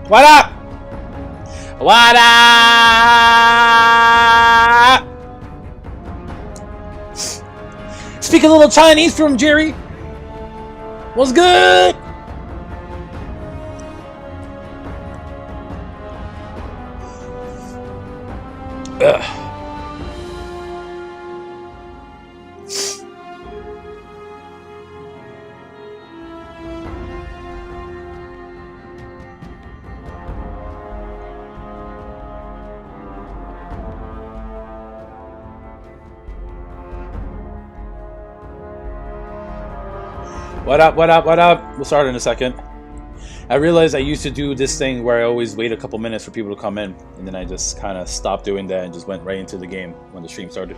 What up? What up? Speak a little Chinese from Jerry. What's good? Ugh. What up, what up, what up? We'll start in a second. I realized I used to do this thing where I always wait a couple minutes for people to come in, and then I just kind of stopped doing that and just went right into the game when the stream started.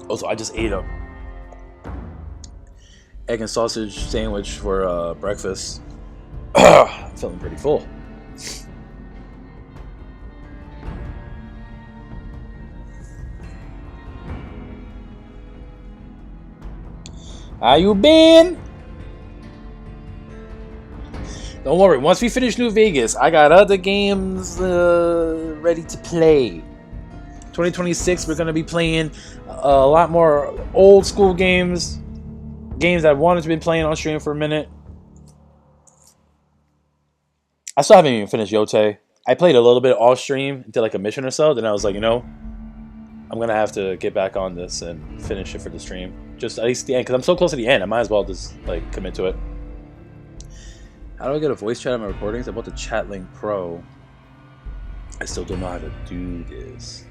Also, I just ate a egg and sausage sandwich for breakfast. I'm feeling pretty full. How you been? Don't worry, once we finish New Vegas, I got other games ready to play. 2026, we're going to be playing a lot more old school games. Games I've wanted to be playing on stream for a minute. I still haven't even finished Yote. I played a little bit off stream, did like a mission or so, then I was like, you know, I'm going to have to get back on this and finish it for the stream. Just at least the end, because I'm so close to the end, I might as well just like commit to it. How do I get a voice chat on my recordings? I bought the Chatlink Pro. I still don't know how to do this.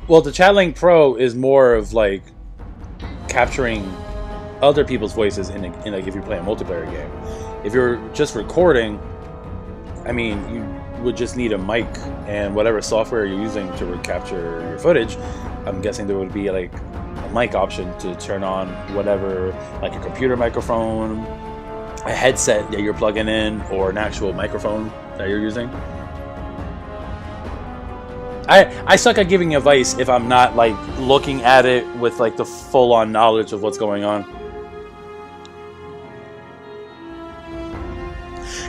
Well, the Chatlink Pro is more of like capturing other people's voices in like if you're playing a multiplayer game. If you're just recording, I mean, you would just need a mic and whatever software you're using to capture your footage. I'm guessing there would be like a mic option to turn on whatever, like a computer microphone, a headset that you're plugging in, or an actual microphone that you're using. I suck at giving advice if I'm not like looking at it with like the full-on knowledge of what's going on.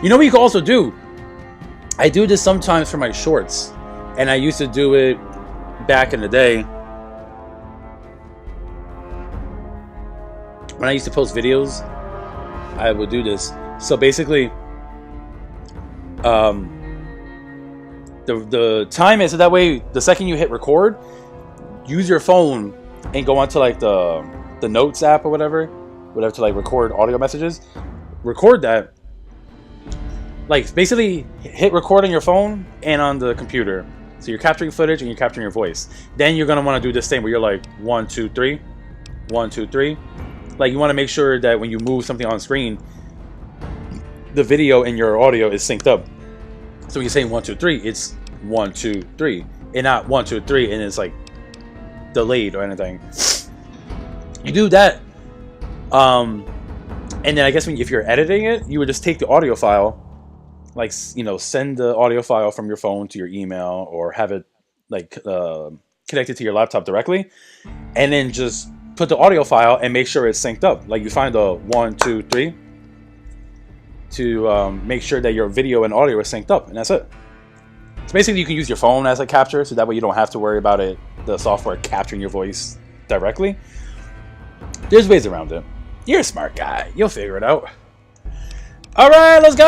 You know what you can also do? I do this sometimes for my shorts, and I used to do it back in the day when I used to post videos. I would do this. So basically, the time is so that way the second you hit record, use your phone and go onto like the notes app or whatever to like record audio messages. Record that. Like basically hit record on your phone and on the computer. So you're capturing footage and you're capturing your voice. Then you're gonna want to do this thing where you're like 1, 2, 3, 1, 2, 3. Like you want to make sure that when you move something on screen, the video and your audio is synced up. So when you're saying 1, 2, 3, it's 1, 2, 3, and not 1, 2, 3, and it's like delayed or anything. You do that, and then I guess if you're editing it, you would just take the audio file. Like, you know, send the audio file from your phone to your email, or have it like connected to your laptop directly, and then just put the audio file and make sure it's synced up. Like you find the 1, 2, 3 to make sure that your video and audio is synced up, and that's it. So basically, you can use your phone as a capture, so that way you don't have to worry about the software capturing your voice directly. There's ways around it. You're a smart guy. You'll figure it out. All right, let's go!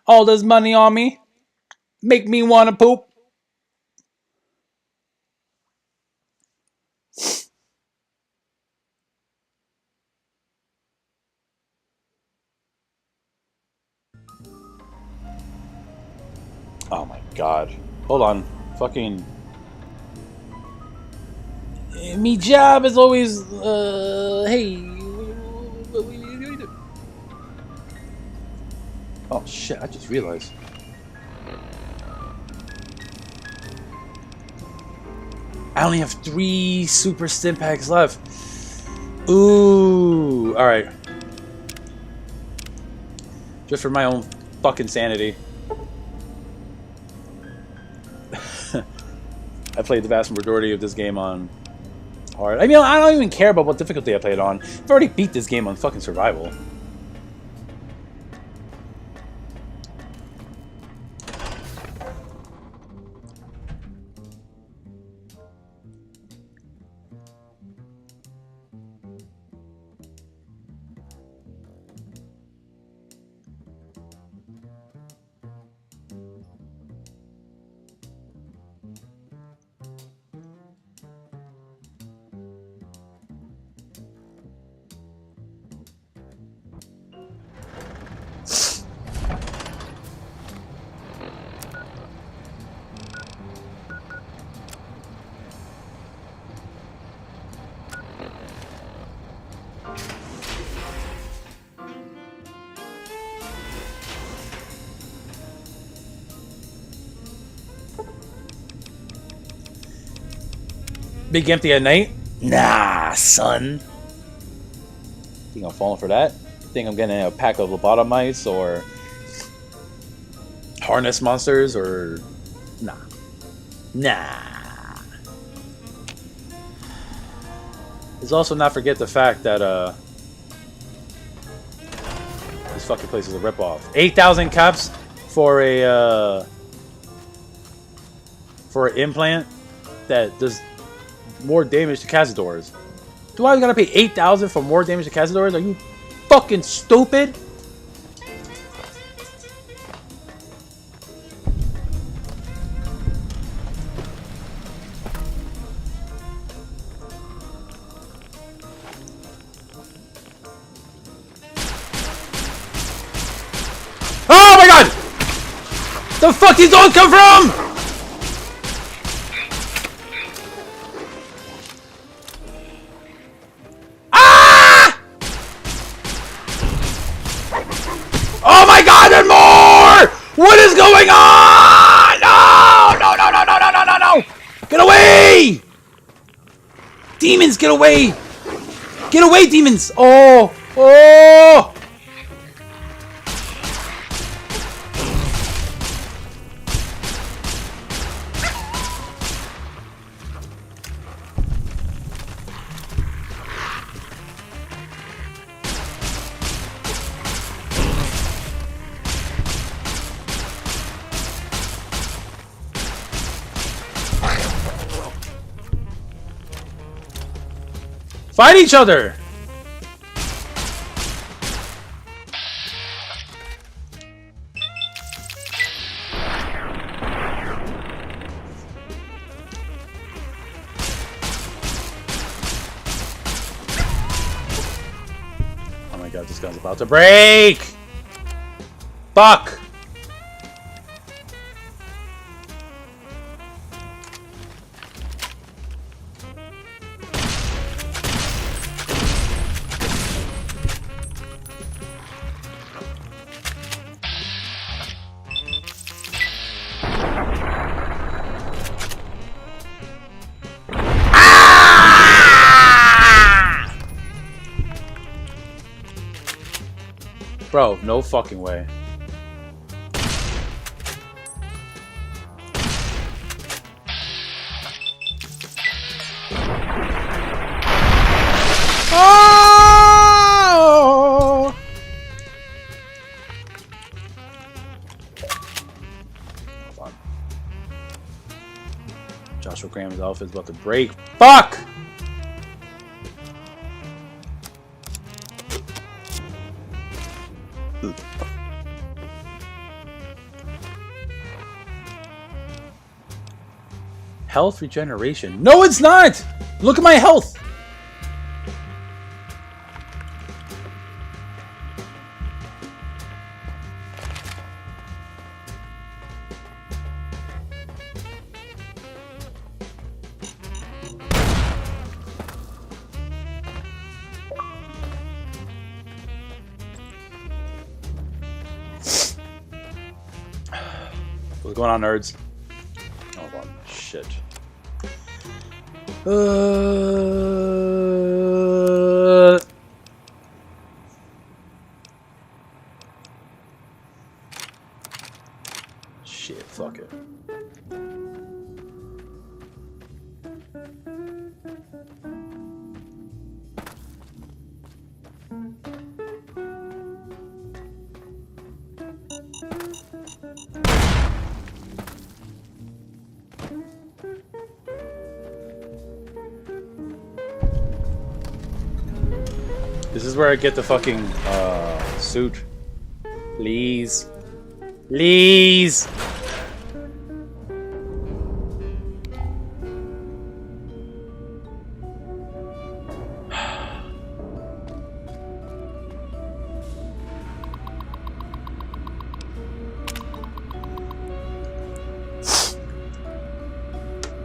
All this money on me. Make me wanna poop. Oh my god. Hold on. Fucking. Me job is always. Hey. Oh shit, I just realized. I only have 3 super stim packs left. Ooh. Alright. Just for my own fucking sanity. I played the vast majority of this game on hard. I mean, I don't even care about what difficulty I played on. I've already beat this game on fucking survival. Big empty at night? Nah, son. Think I'm falling for that? Think I'm getting a pack of lobotomites or harness monsters or nah. Nah. Let's also not forget the fact that this fucking place is a ripoff. 8,000 caps for a for an implant that does more damage to Cazadors. Do I gotta pay 8,000 for more damage to Cazadors? Are you fucking stupid? Oh my god! The fuck these dogs come from? Oh my god, and more! What is going on? No! No, no, no, no, no, no, no, no! Get away! Demons, get away! Get away, demons! Oh! Oh! Fight each other! Oh my god, this gun's about to break! Fuck! Bro, no fucking way. Oh! Hold on. Joshua Graham's outfit's about to break. Fuck! Health regeneration. No, it's not! Look at my health! What's going on, nerds? Oh, God. Shit. Shit, fuck it. This is where I get the fucking suit. Please. Please.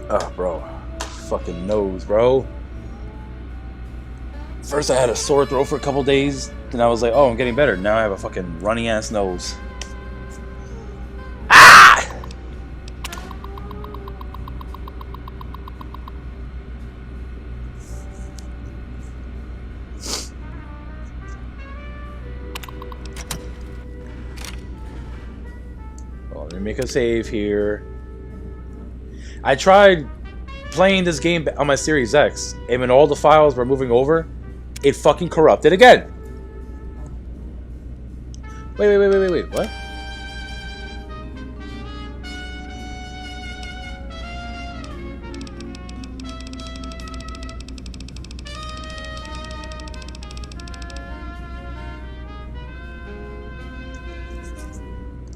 Oh, bro. Fucking nose, bro. First I had a sore throat for a couple days, then I was like, oh, I'm getting better. Now I have a fucking runny ass nose. Ah! Well, let me make a save here. I tried playing this game on my Series X, and when all the files were moving over, it fucking corrupted again. Wait, what?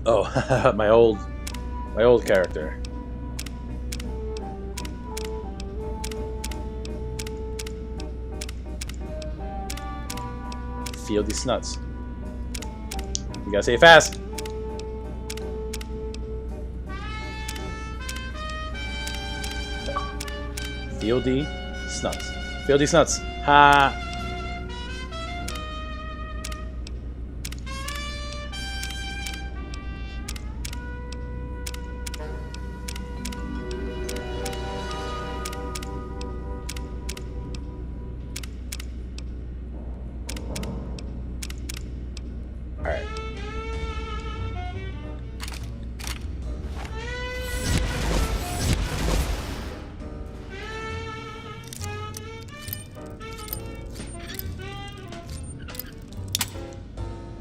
Oh, my old character. Feel these nuts. You gotta say it fast. Feel the snuts. Feel these nuts. Ha. Alright.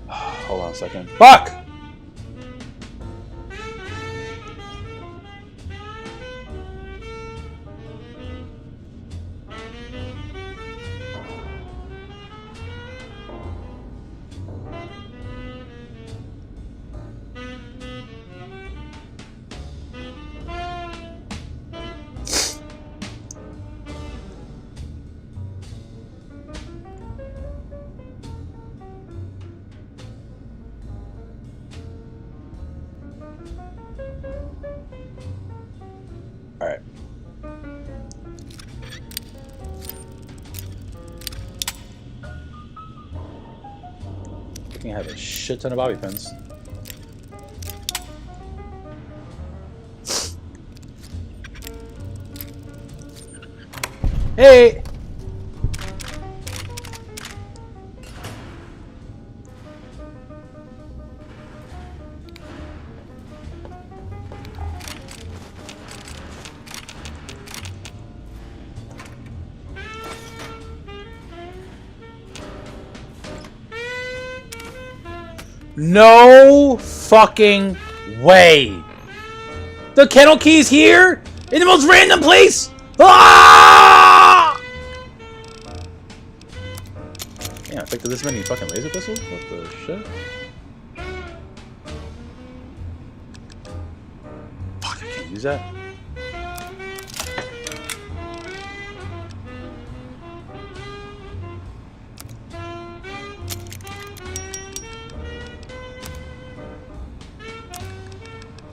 Hold on a second. Fuck! Alright. I think I have a shit ton of bobby pins. Hey! No fucking way! The kennel key's here? In the most random place? Ah! Yeah, I picked up this many fucking laser pistols? What the shit? Fuck, I can't use that.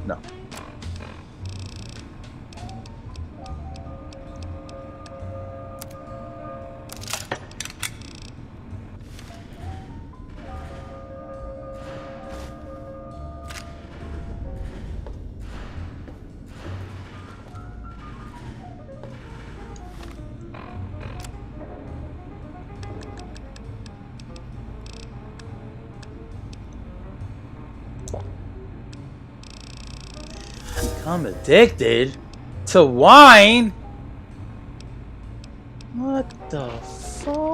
No. I'm addicted to wine. What the fuck?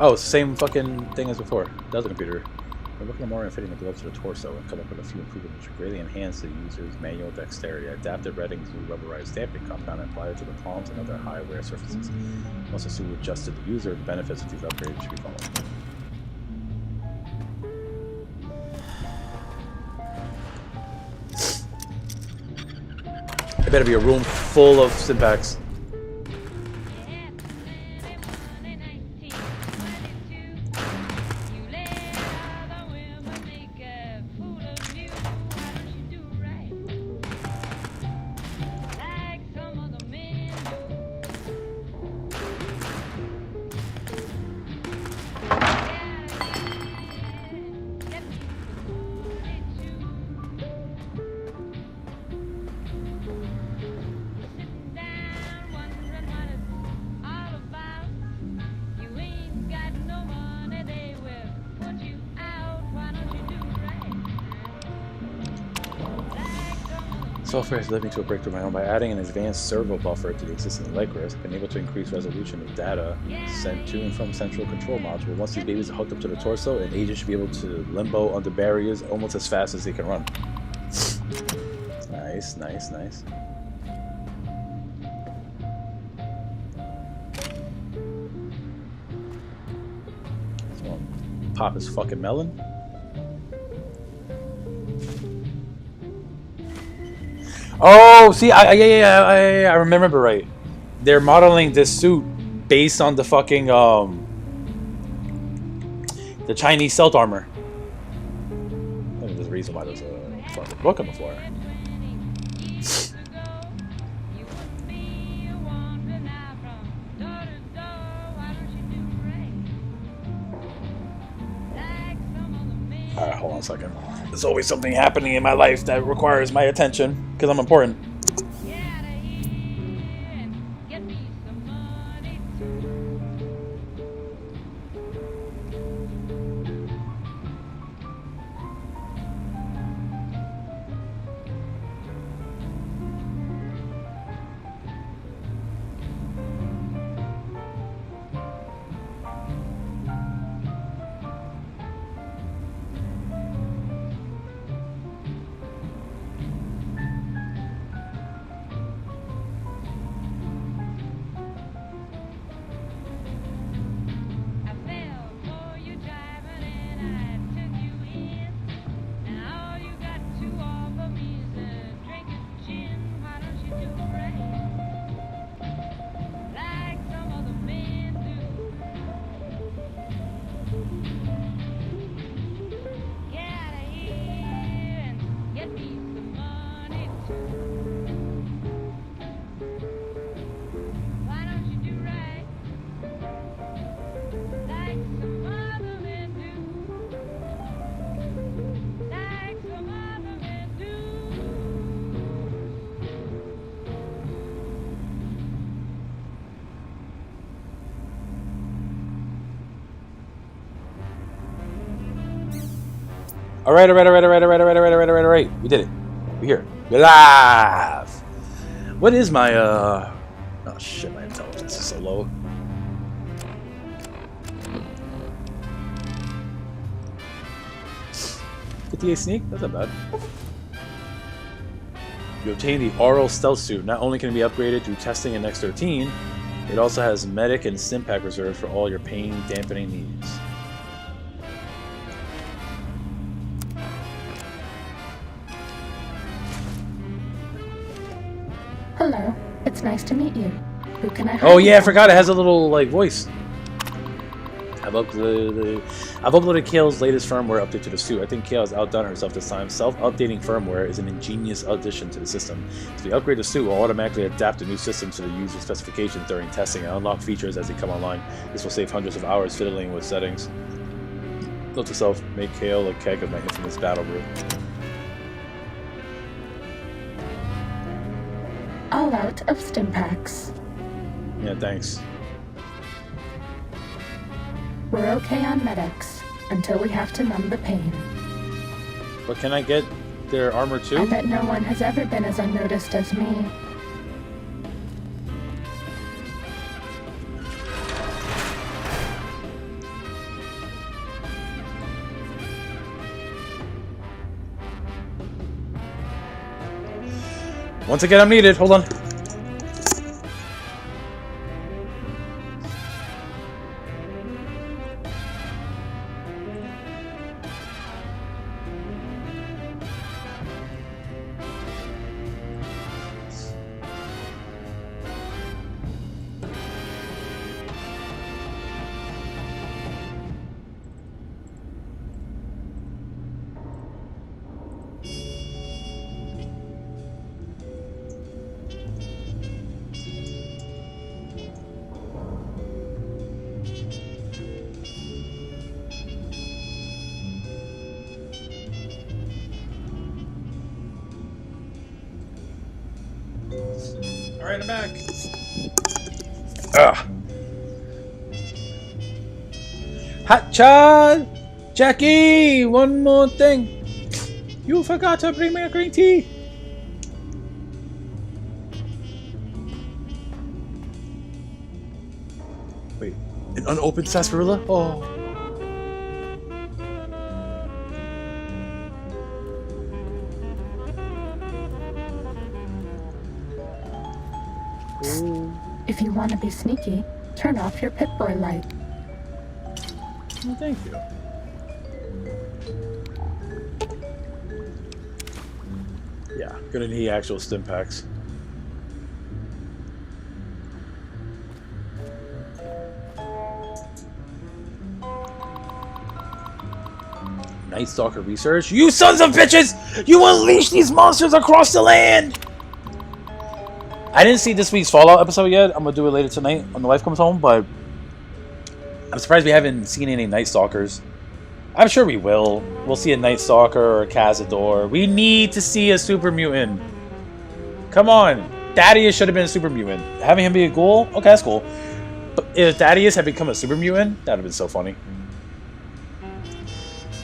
Oh, it's the same fucking thing as before. Does the computer. We're looking at more and fitting the gloves to the torso and come up with a few improvements which greatly enhance the user's manual dexterity. Adaptive reddings with rubberized damping compound applied to the palms and other high wear surfaces. Once it's adjusted to the user, the benefits of these upgrades should be followed. It better be a room full of Stimpaks. Software has led me to a breakthrough of my own. By adding an advanced servo buffer to the existing Lycra, I've been able to increase resolution of data sent to and from central control module. Once these babies are hooked up to the torso, an agent should be able to limbo under barriers almost as fast as they can run. Nice, nice, nice. Pop his fucking melon. Oh, see, I remember right. They're modeling this suit based on the fucking the Chinese stealth armor. I think there's a reason why there's a fucking book on the floor. Alright, hold on a second. There's always something happening in my life that requires my attention, because I'm important. Alright, alright, alright, alright, alright, alright, alright, alright, alright, alright. We did it. We're here. We're live! What is my, Oh shit, my intelligence is so low. .58 sneak? That's not bad. You obtain the Aural Stealth Suit. Not only can it be upgraded through testing in X13, it also has medic and Stimpak reserves for all your pain dampening needs. Hello, it's nice to meet you. Who can I help? Oh yeah, I forgot it has a little like voice. I've uploaded Kale's latest firmware update to the suit. I think Kale has outdone herself this time. Self-updating firmware is an ingenious addition to the system. If you upgrade the suit, it will automatically adapt the new system to the user specifications during testing and unlock features as they come online. This will save hundreds of hours fiddling with settings. Note to self, make Kale a keg of my infamous battle brew. All out of Stimpaks. Yeah, thanks. We're okay on medics until we have to numb the pain. But can I get their armor too? I bet no one has ever been as unnoticed as me. Once again, I'm needed. Hold on. Alright, I'm back. Ugh. Hot Chad! Jackie! One more thing. You forgot to bring me a green tea. Wait, an unopened sarsaparilla? Oh. If you want to be sneaky, turn off your Pip-Boy light. Well, thank you. Yeah, gonna need actual Stimpaks. Night Stalker research. You sons of bitches! You unleash these monsters across the land! I didn't see this week's Fallout episode yet. I'm gonna do it later tonight when the wife comes home, but I'm surprised we haven't seen any Night Stalkers. I'm sure we will. We'll see a Night Stalker or a Cazador. We need to see a super mutant. Come on. Thaddeus should have been a super mutant. Having him be a ghoul? Okay, that's cool. But if Thaddeus had become a super mutant, that would have been so funny.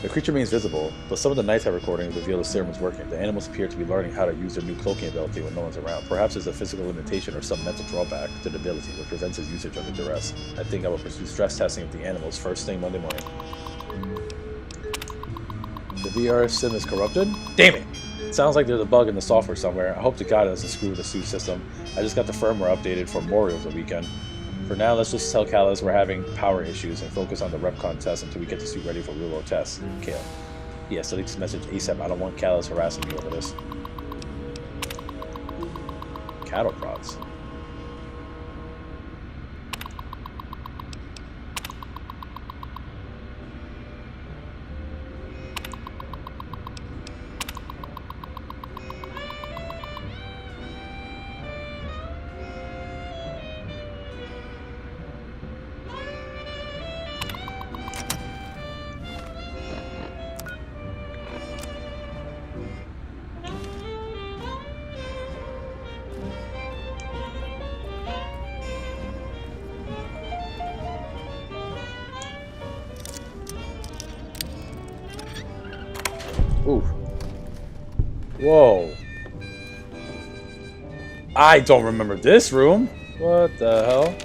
The creature remains visible, but some of the nighttime recordings reveal the serum is working. The animals appear to be learning how to use their new cloaking ability when no one's around. Perhaps it's a physical limitation or some mental drawback to the ability which prevents its usage under duress. I think I will pursue stress testing of the animals first thing Monday morning. The VR sim is corrupted? Damn it! Sounds like there's a bug in the software somewhere. I hope to God it doesn't screw with the suit system. I just got the firmware updated for Memorial over the weekend. For now, let's just tell Callus we're having power issues and focus on the RepCon test until we get the suit ready for real-world tests. Kale. Yes, delete this message ASAP. I don't want Callus harassing me over this. Cattle prods. Ooh. Whoa. I don't remember this room. What the hell?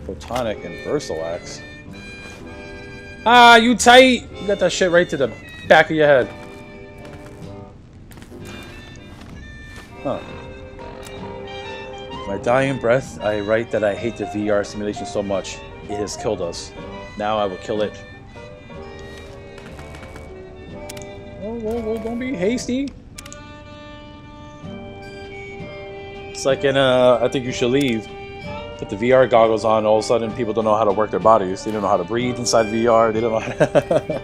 Photonic and Versalax. Ah, you tight! You got that shit right to the back of your head. Huh. My dying breath, I write that I hate the VR simulation so much. It has killed us. Now I will kill it. Whoa, don't be hasty. It's like in I Think You Should Leave. Put the VR goggles on, all of a sudden people don't know how to work their bodies. They don't know how to breathe inside VR. They don't know how to...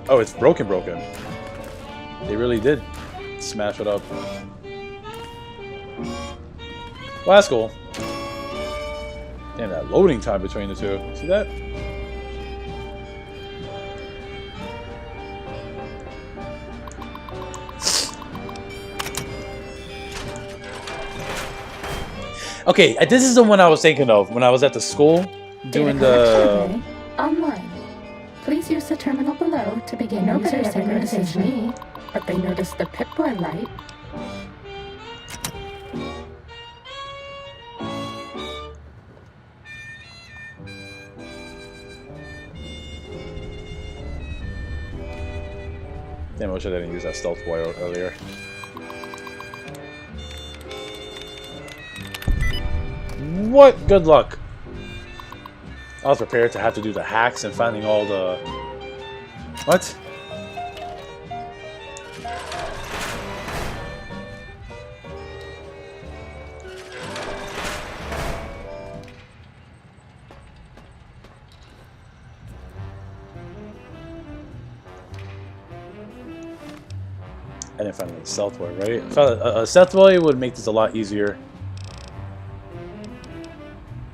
Oh, it's broken. They really did smash it up. Well, that's cool. Damn, that loading time between the two. See that? Okay, this is the one I was thinking of when I was at the school doing the... Online. Please use the terminal below to begin user synchronization. But they noticed the Pip-Boy light. Damn, I wish I didn't use that stealth boy earlier. What? Good luck. I was prepared to have to do the hacks and finding all the... What? I didn't find any stealth boy, right? I found a stealth boy would make this a lot easier.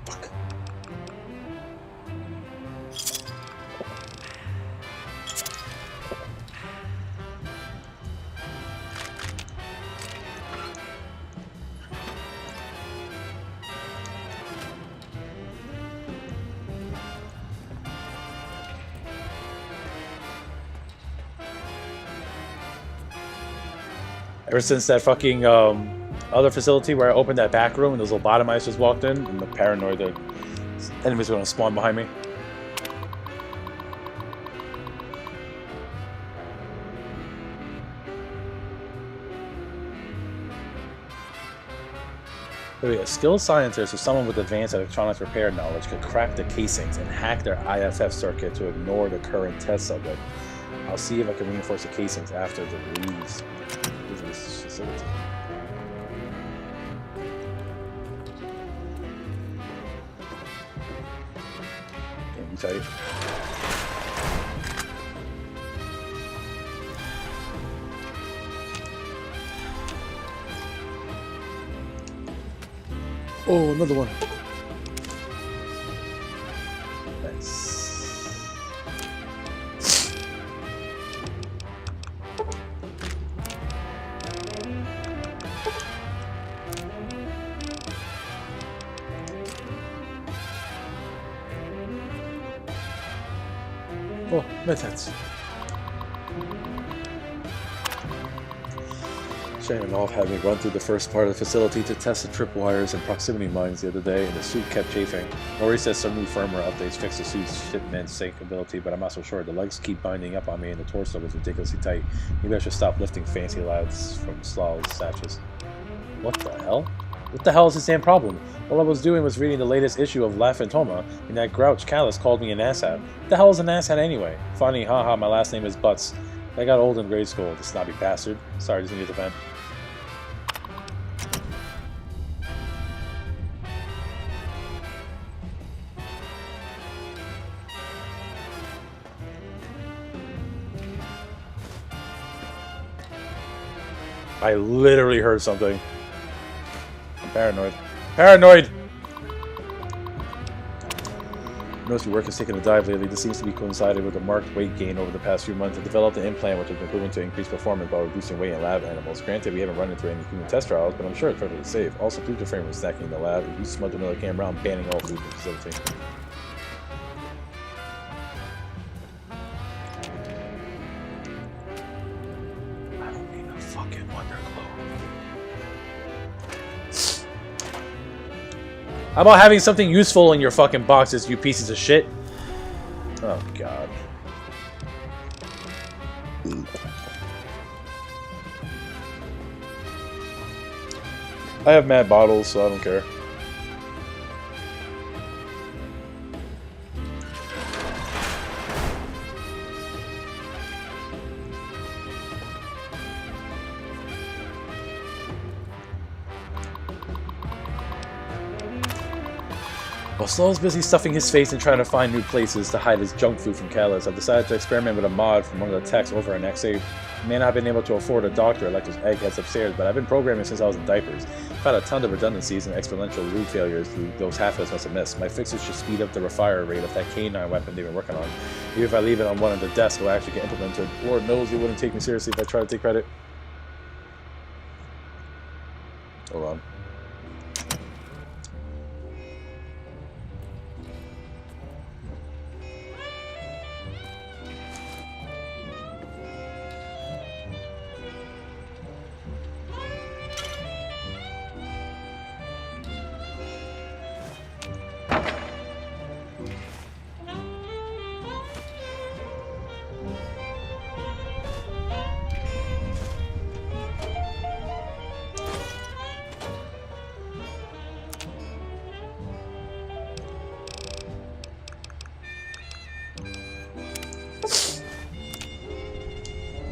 Fuck. Ever since that fucking other facility where I opened that back room and those lobotomizers just walked in, I'm paranoid that enemies are gonna spawn behind me. Wait, a skilled scientist or someone with advanced electronics repair knowledge could crack the casings and hack their IFF circuit to ignore the current test subject. I'll see if I can reinforce the casings after the release. This facility. Damn, you tight. Oh, another one. Nice. Oh, methods. Shayanov had me run through the first part of the facility to test the tripwires and proximity mines the other day, and the suit kept chafing. Ori says some new firmware updates fixed the suit's shipment sync-ability, but I'm not so sure. The legs keep binding up on me, and the torso was ridiculously tight. Maybe I should stop lifting fancy lads from Slal's satches. What the hell? What the hell is this damn problem? All I was doing was reading the latest issue of La Fantoma, and that grouch Callus called me an asshat. What the hell is an asshat anyway? Funny, haha, my last name is Butts. I got old in grade school, the snobby bastard. Sorry, just needed to vent. I literally heard something. I'm paranoid. Paranoid! noticed your work has taken a dive lately. This seems to be coincided with a marked weight gain over the past few months. I developed an implant which has been proven to increase performance while reducing weight in lab animals. Granted, we haven't run into any human test trials, but I'm sure it's perfectly safe. Also, please refrain from snacking in the lab. If you smudge another camera, I'm banning all food from the facility. I don't need a fucking Wonderglow. How about having something useful in your fucking boxes, you pieces of shit? Oh, God. I have mad bottles, so I don't care. While Snow's busy stuffing his face and trying to find new places to hide his junk food from Callus, I've decided to experiment with a mod from one of the techs over at XA. I may not have been able to afford a doctor like those eggheads upstairs, but I've been programming since I was in diapers. I've had a ton of redundancies and exponential loot failures through those half-hits must have missed. My fixes should speed up the refire rate of that K9 weapon they've been working on. Even if I leave it on one of the desks, it'll actually get implemented. Lord knows you wouldn't take me seriously if I tried to take credit. Hold on.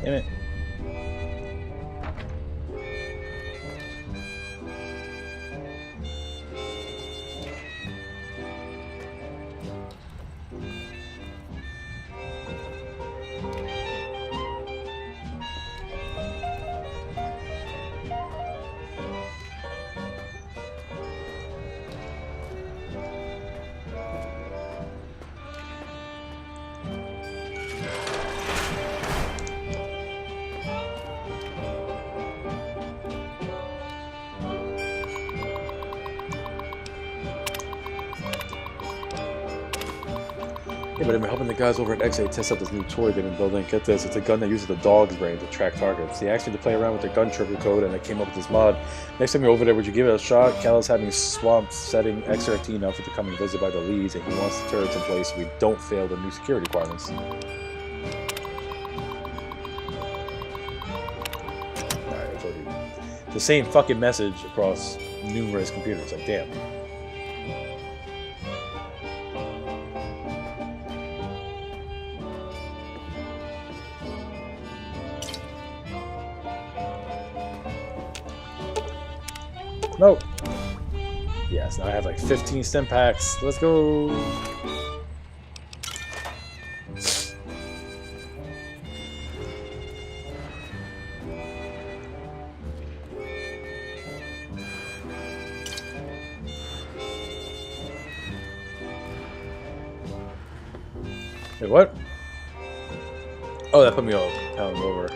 Damn it. Yeah, but I've been helping the guys over at XA test out this new toy they've been building. Get this, it's a gun that uses the dog's brain to track targets. They asked me to play around with the gun trigger code, and I came up with this mod. Next time you're over there, would you give it a shot? Callus had me swamped setting XRT up for becoming visited by the leads, and he wants the turrets in place so we don't fail the new security requirements. Alright, I told you. The same fucking message across numerous computers. Like, damn. Nope. Yes, now I have like 15 stem packs. Let's go. Wait, what? Oh, that put me all down over.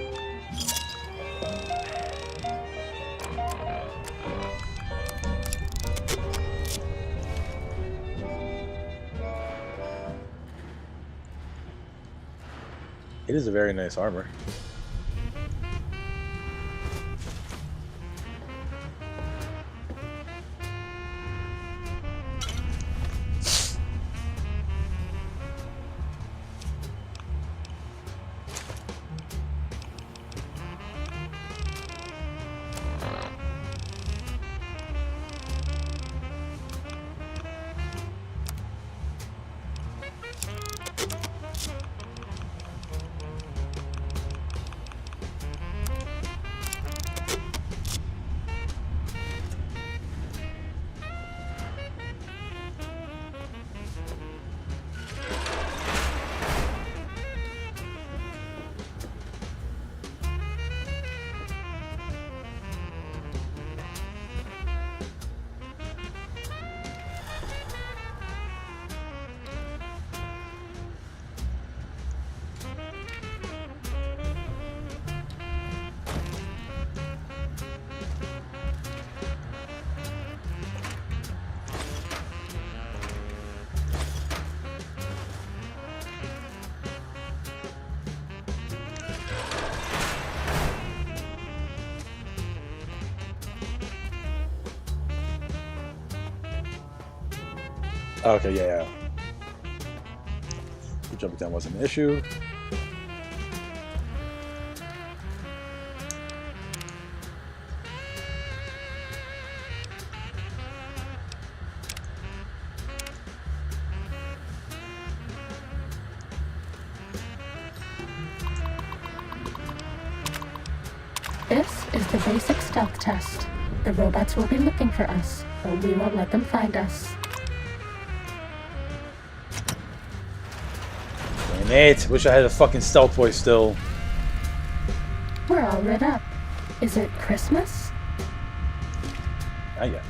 It is a very nice armor. Okay, yeah. Jumping down wasn't an issue. This is the basic stealth test. The robots will be looking for us, but we won't let them find us. Damn it! Wish I had a fucking stealth voice still. We're all lit up. Is it Christmas? Not yet.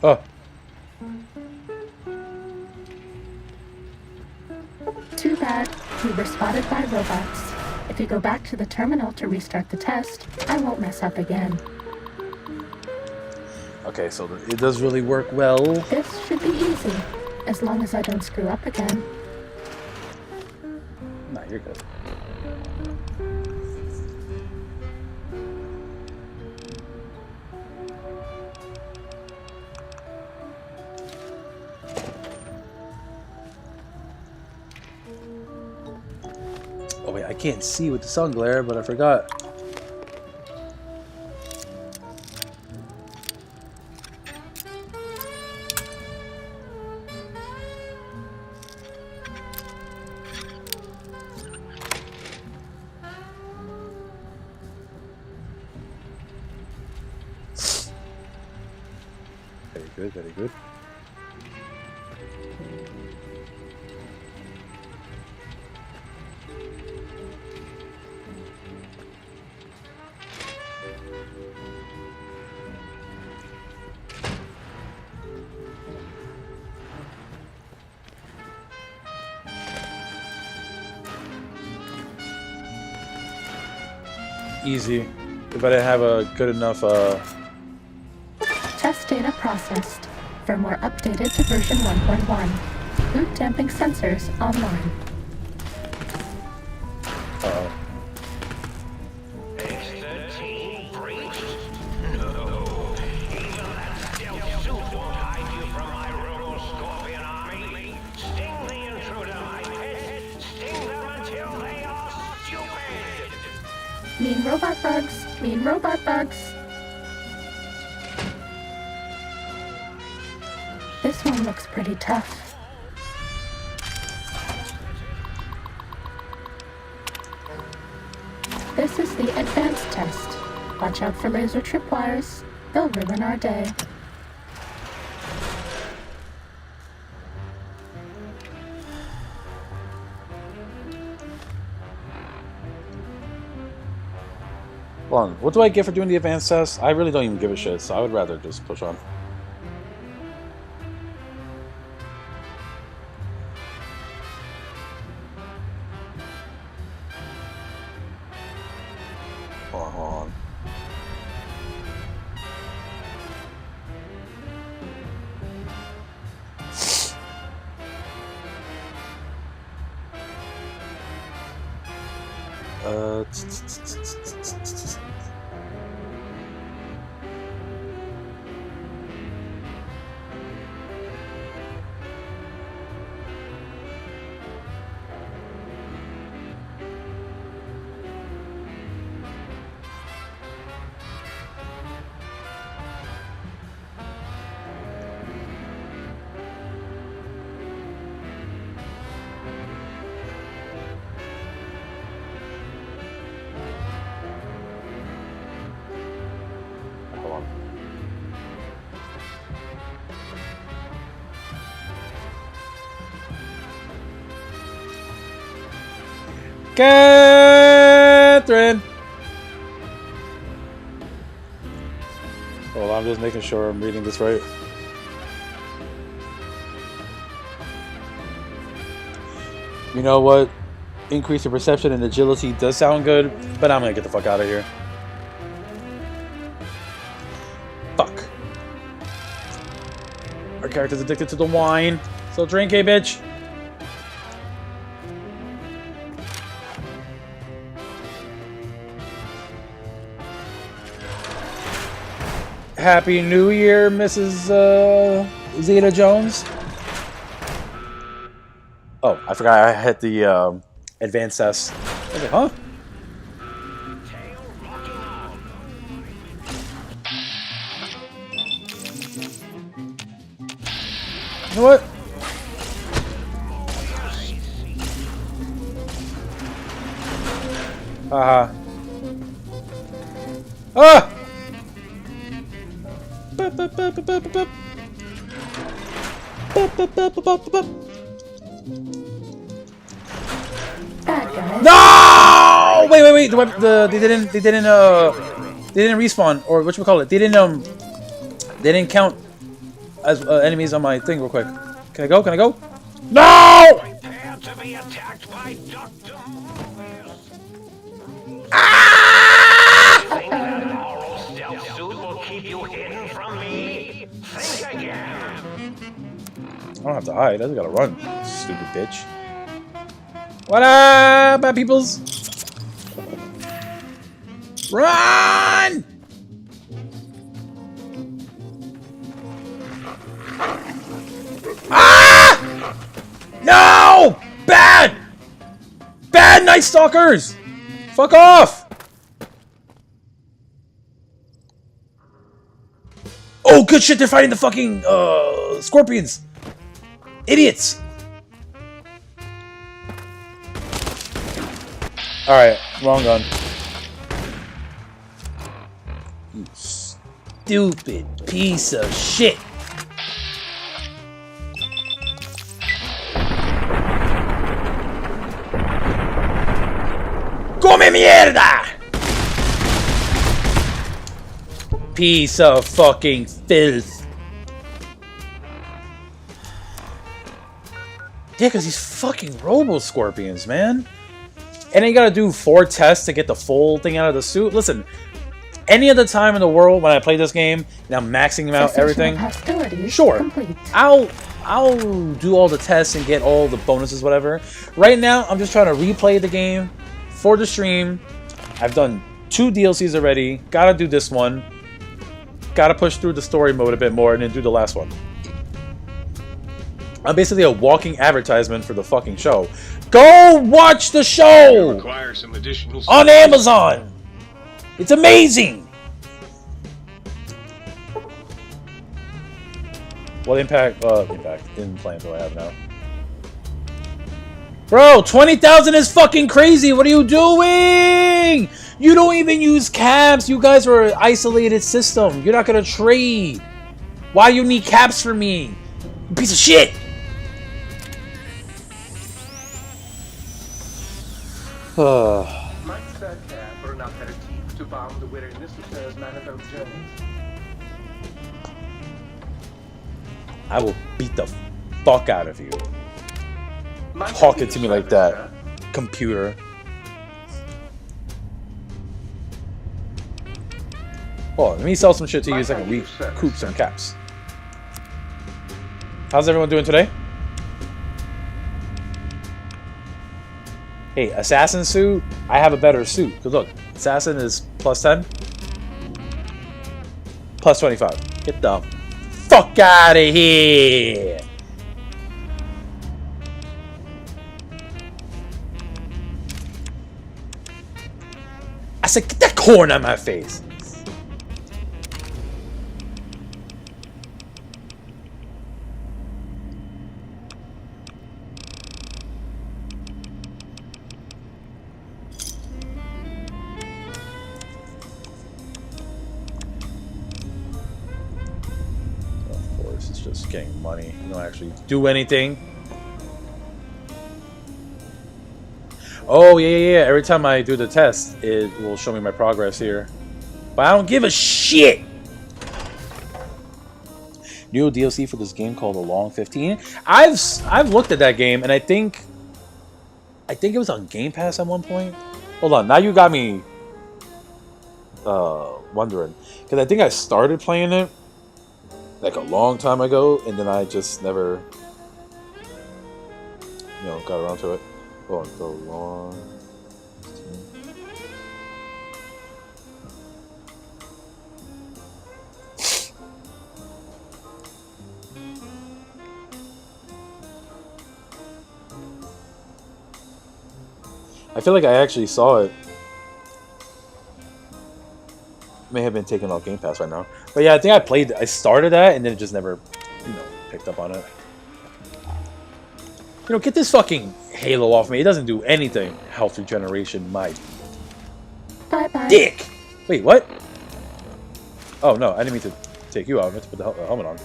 Oh. Too bad. We were spotted by robots. If you go back to the terminal to restart the test, I won't mess up again. Okay, so it does really work well. This should be easy, as long as I don't screw up again. Nah, you're good. Oh wait, I can't see with the sun glare, but I forgot. Very good, very good. Easy. If I didn't have a good enough, Test data processed. Firmware updated to version 1.1. Boot damping sensors online. uh-oh. It's the team priest. No, even that stealth suit won't hide you from my Robo-Scorpion army. Sting the intruder, my pet. Sting them until they are stupid. Mean robot bugs. Mean robot bugs. This one looks pretty tough. This is the advanced test. Watch out for laser tripwires. They'll ruin our day. Hold on, what do I get for doing the advanced test? I really don't even give a shit, so I would rather just push on. Hold on. Uh, hold on. Go! Catherine! Hold on, I'm just making sure I'm reading this right. You know what? Increase in perception and agility does sound good, but I'm gonna get the fuck out of here. Fuck. Our character's addicted to the wine. So drink, hey bitch. Happy New Year, Mrs. Zeta Jones. Oh, I forgot I hit the advanced test. I was like, huh? You know what? Haha. Ah! Bad guys. No! Wait. They didn't respawn, or what you call it? They didn't count as enemies on my thing real quick. Can I go? No! Prepare to be attacked by Dr. Morbius. Think that oral stealth suit will keep you hidden from me? Think again. I don't have to hide. I just gotta run. Stupid bitch. What up, bad peoples? Run! Ah! No! Bad! Bad Night Stalkers! Fuck off! Oh, good shit, they're fighting the fucking, scorpions! Idiots! Alright, wrong gun. You stupid piece of shit! Come mierda! Piece of fucking filth. Yeah, because these fucking Robo-Scorpions, man. And then you gotta do 4 tests to get the full thing out of the suit. Listen, any other time in the world when I play this game and I'm maxing out Cessation of everything, hostilities sure, complete. I'll do all the tests and get all the bonuses, whatever. Right now, I'm just trying to replay the game for the stream. I've done 2 DLCs already. Gotta do this one. Gotta push through the story mode a bit more and then do the last one. I'm basically a walking advertisement for the fucking show. Go watch the show Require some additional on Amazon. It's amazing. What impact implant do I have now? Bro, 20,000 is fucking crazy. What are you doing? You don't even use caps. You guys are an isolated system. You're not gonna trade. Why do you need caps for me? You piece of shit. Might serve care for an aperitif to balm the weariness of Sir's manifold journeys. I will beat the fuck out of you. Might Talking be to me a like service, that, sir. computer. Oh, let me sell some shit to you so I can recoup some caps. How's everyone doing today? Hey, assassin suit, I have a better suit. Because look, assassin is plus 10. Plus 25. Get the fuck out of here! I said, get that corn out of my face! Of course, it's just getting money. You don't actually do anything. Oh, yeah. Every time I do the test, it will show me my progress here. But I don't give a shit! New DLC for this game called The Long 15. I've looked at that game, and I think it was on Game Pass at one point. Hold on, now you got me wondering. Because I think I started playing it like a long time ago, and then I just never, got around to it. Hold on, The Long 15. I feel like I actually saw it. May have been taken off Game Pass right now. But yeah, I think I started that and then it just never, picked up on it. Get this fucking Halo off me. It doesn't do anything. Health regeneration, my Bye-bye. dick. Wait, what? Oh no, I didn't mean to take you out. I meant to put the helmet on.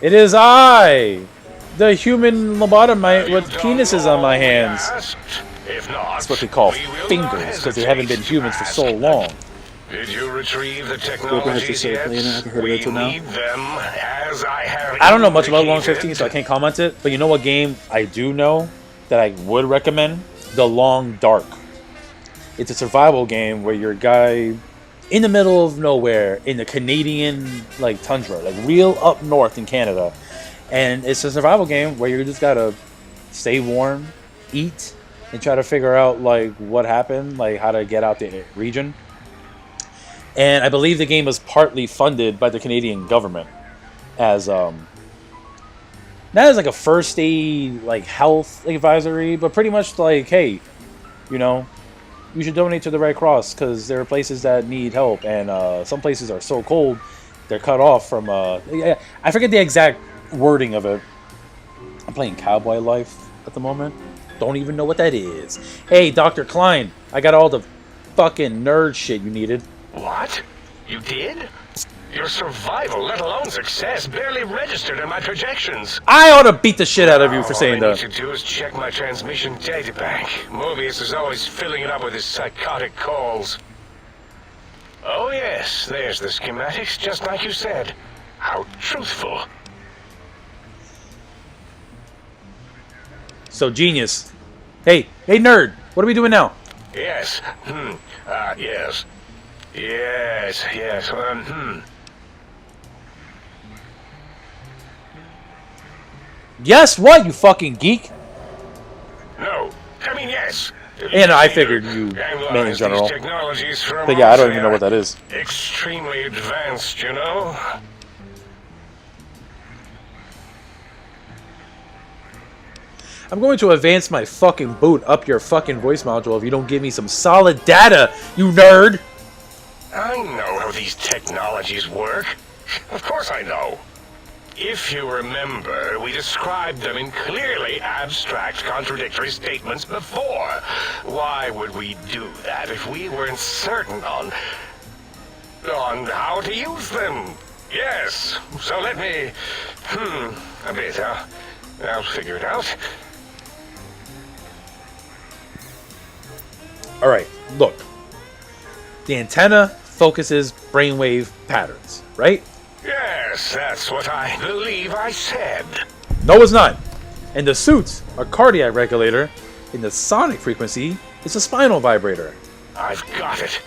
It is I! The human lobotomite with penises on my hands. If not, That's what they call we will fingers, not because they haven't been hesitate humans for to so ask. long. Did you retrieve the has to technologies say yet? playing it. I haven't heard of We it till now. need them, as I have I don't know much about Long indicated. 15, so I can't comment it. But you know what game I do know that I would recommend? The Long Dark. It's a survival game where you're a guy in the middle of nowhere in the Canadian tundra, real up north in Canada. And it's a survival game where you just gotta stay warm, eat, and try to figure out what happened, how to get out the region. And I believe the game was partly funded by the Canadian government as not as a first aid health advisory, but pretty much hey, you should donate to the Red Cross because there are places that need help, and some places are so cold they're cut off from I forget the exact wording of it. I'm playing Cowboy Life at the moment. Don't even know what that is. Hey, Dr. Klein, I got all the fucking nerd shit you needed. What? You did? Your survival, let alone success, barely registered in my projections. I ought to beat the shit out of you for saying All I that. need to do is check my transmission databank. Mobius is always filling it up with his psychotic calls. Oh yes, there's the schematics, just like you said. How truthful. So, genius. Hey, nerd, what are we doing now? Yes. Yes. Yes. Yes, what, you fucking geek? No. I mean, yes. And I figured you meant in Analyze these general. technologies from But yeah, I don't us, even know what that is. Extremely advanced, you know? I'm going to advance my fucking boot up your fucking voice module if you don't give me some solid data, you nerd! I know how these technologies work. Of course I know. If you remember, we described them in clearly abstract, contradictory statements before. Why would we do that if we weren't certain on how to use them? Yes, so let me... a bit. I'll figure it out. Alright, look. The antenna focuses brainwave patterns, right? Yes, that's what I believe I said. No, it's not. And the suits are cardiac regulator, and the sonic frequency is a spinal vibrator. I've got it.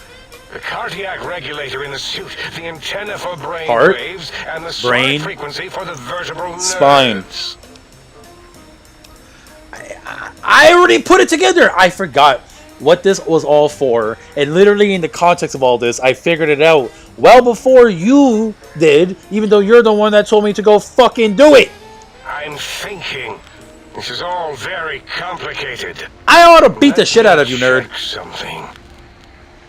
The cardiac regulator in the suit, the antenna for brain Heart, waves, and the brain, sonic frequency for the vertebral spine. nerves. I already put it together! I forgot what this was all for, and literally in the context of all this, I figured it out well before you did, even though you're the one that told me to go fucking do it! I'm thinking. This is all very complicated. I ought to beat the Let shit me out of you, nerd. check something.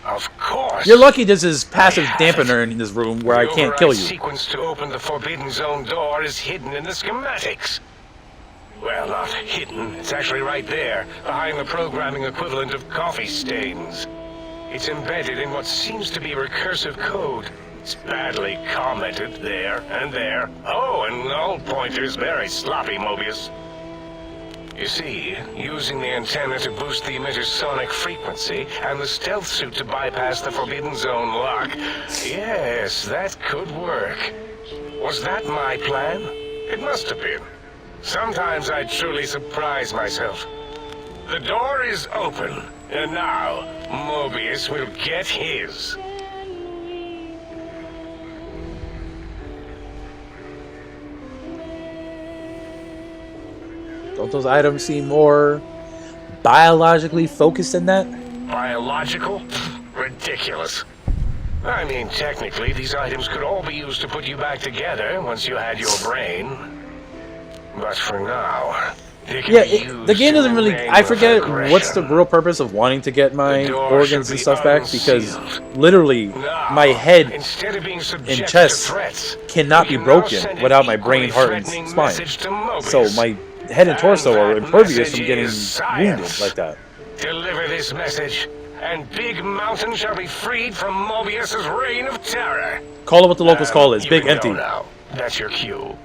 Of course. You're lucky this is passive I have dampener it. in this room where I The can't kill override you. sequence to open the Forbidden Zone door is hidden in the schematics. Well, not hidden. It's actually right there, behind the programming equivalent of coffee stains. It's embedded in what seems to be recursive code. It's badly commented there and there. Oh, and null pointers very sloppy, Mobius. You see, using the antenna to boost the emitter's sonic frequency and the stealth suit to bypass the Forbidden Zone lock. Yes, that could work. Was that my plan? It must have been. Sometimes I truly surprise myself. The door is open, and now Mobius will get his. Don't those items seem more biologically focused than that? Biological? Ridiculous. I mean, technically, these items could all be used to put you back together once you had your brain. But for now, they can be used the game doesn't to really. remain I with forget aggression. what's the real purpose of wanting to get my The door organs should and be stuff back, because unsealed. literally Now, my head instead of being subject and to chest threats, cannot we be can now broken send an without my equally brain, heart, and threatening spine. message to Mobius. So my head and torso are And that impervious from message getting is wounded science. like that. Deliver this message, and Big Mountain shall be freed from Mobius's reign of terror. Call it what the locals call it. It's You big can empty. go now. That's your cue.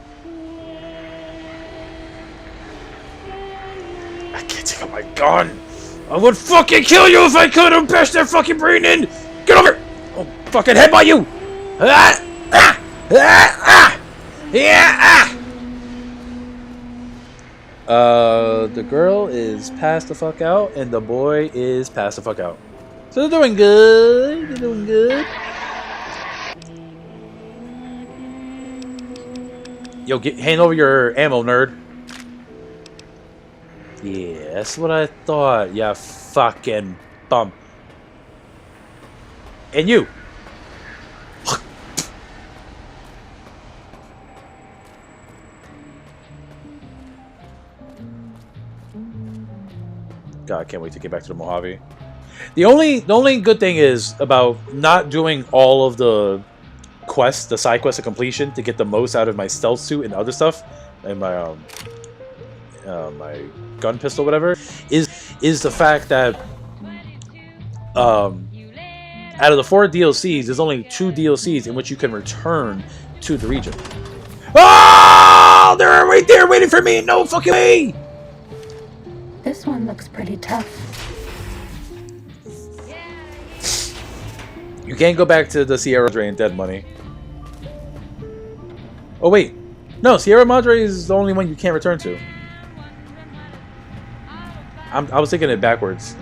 I can't take out my gun. I would fucking kill you if I could and bash that fucking brain in. Get over here. Oh, fucking headbutt you. Ah, ah, ah, ah. Yeah, ah. The girl is passed the fuck out, and the boy is passed the fuck out. So they're doing good. They're doing good. Yo, hand over your ammo, nerd. Yeah, that's what I thought. Yeah, fucking bum. And you. God, I can't wait to get back to the Mojave. The only good thing is about not doing all of the quests, the side quests of completion, to get the most out of my stealth suit and other stuff, and my my gun pistol, whatever, is the fact that out of the 4 DLCs, there's only 2 DLCs in which you can return to the region. Oh, they're right there waiting for me. No fucking way. This one looks pretty tough. You can't go back to the Sierra Madre and Dead Money. Oh wait, no, Sierra Madre is the only one you can't return to. I was thinking it backwards.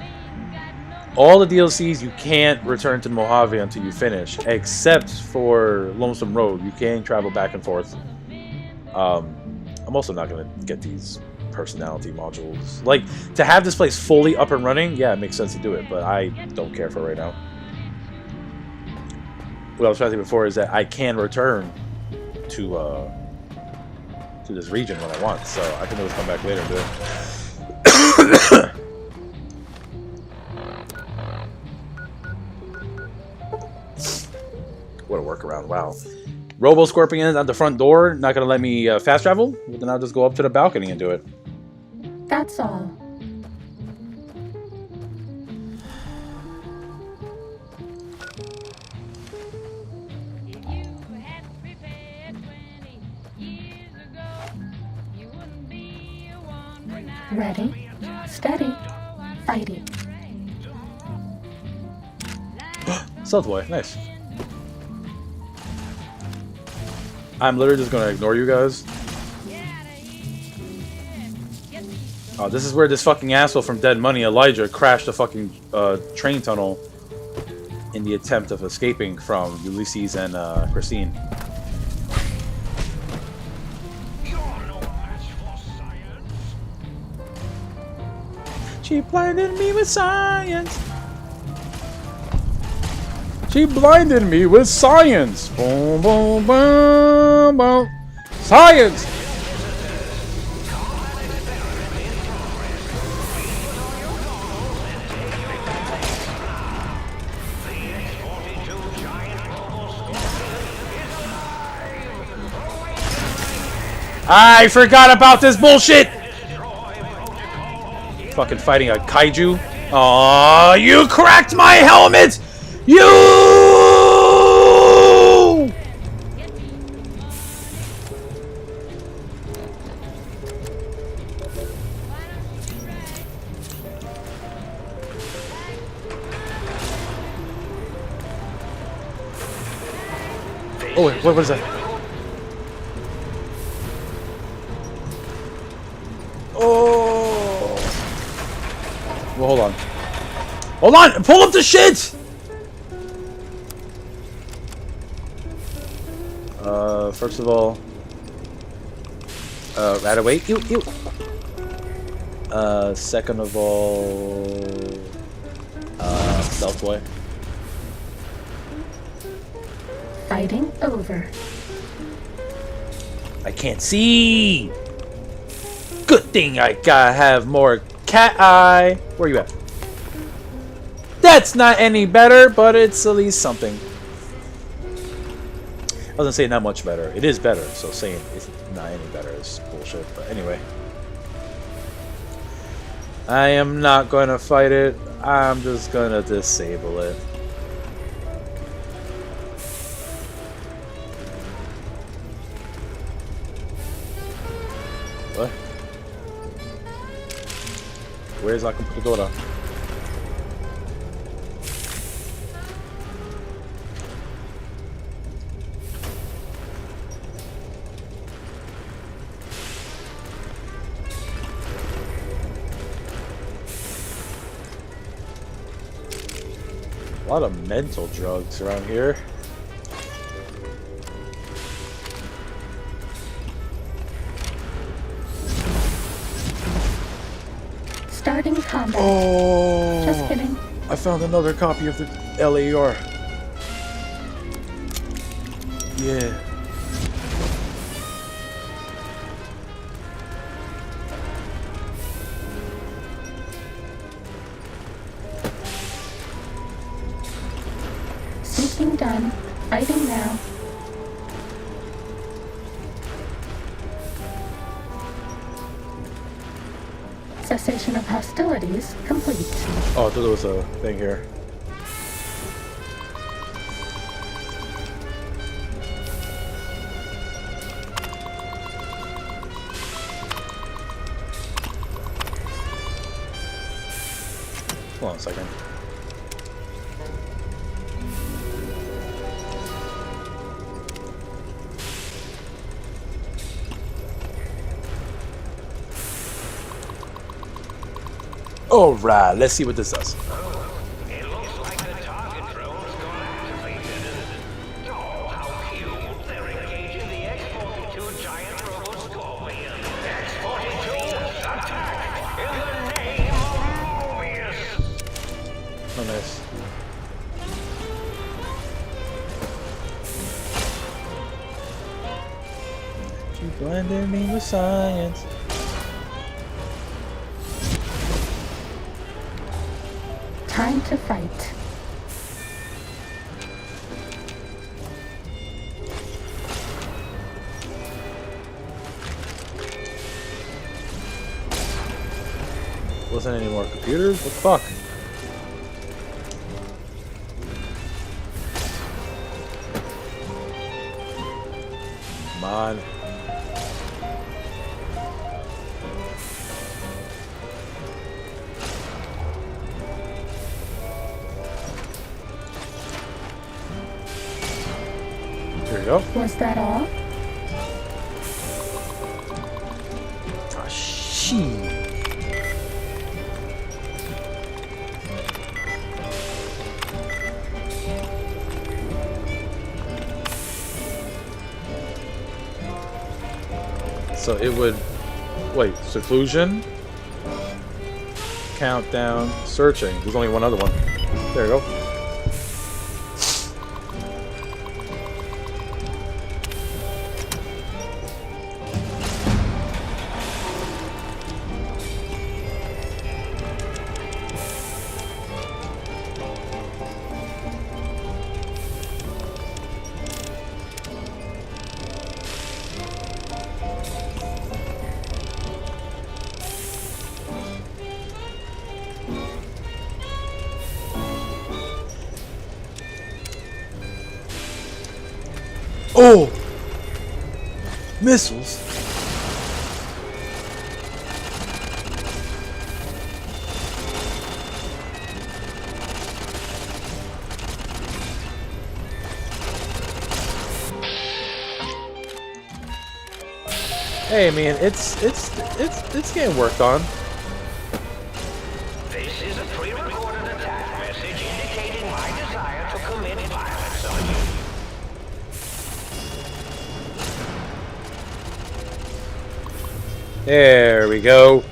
All the DLCs you can't return to Mojave until you finish, except for Lonesome Road. You can travel back and forth. I'm also not gonna get these personality modules. Like, to have this place fully up and running, yeah, it makes sense to do it, but I don't care for it right now. What I was trying to say before is that I can return to this region when I want, so I can always come back later and do it. What a workaround, wow. Robo Scorpion at the front door, not gonna let me fast travel? Well, then I'll just go up to the balcony and do it. That's all. Ready, steady, fighting. Stealth boy, nice. I'm literally just gonna ignore you guys. Oh, this is where this fucking asshole from Dead Money, Elijah, crashed the fucking train tunnel in the attempt of escaping from Ulysses and Christine. She blinded me with science. She blinded me with science. Boom, boom, boom, boom. Science! I forgot about this bullshit! Fucking fighting a kaiju. Aw, you cracked my helmet! You! Oh wait, what is that? Oh. Well, hold on. Hold on! Pull up the shit! First of all, right away. Ew, ew. Second of all, Stealth Boy. Fighting over. I can't see! Good thing I gotta have more cat eye! Where you at? That's not any better, but it's at least something. I was gonna say not much better. It is better, so saying it's not any better is bullshit. But anyway. I am not gonna fight it. I'm just gonna disable it. What? Where's la computadora? A lot of mental drugs around here. Starting combat. Oh! Just kidding. I found another copy of the LAR. Yeah. Syncing done. Fighting now. Cessation of hostilities complete. Oh, I thought there was a thing here. Hold on a second. Alright, let's see what this does. It looks like the target drone's gone activated. Oh, how cute. They're engaging the X-42 giant Roboscorpion. X-42, attack! In the name of Mobius! Oh, nice. You blinded me with science. Time to fight. Wasn't any more computers? What the fuck? Come on. Here we go. Was that all? Ah, shit. So it would wait, seclusion, countdown, searching. There's only one other one. There you go. Oh! Missiles? Hey, I mean, it's getting worked on. This is a pre-recorded attack message indicating my desire to commit violence on you. There we go.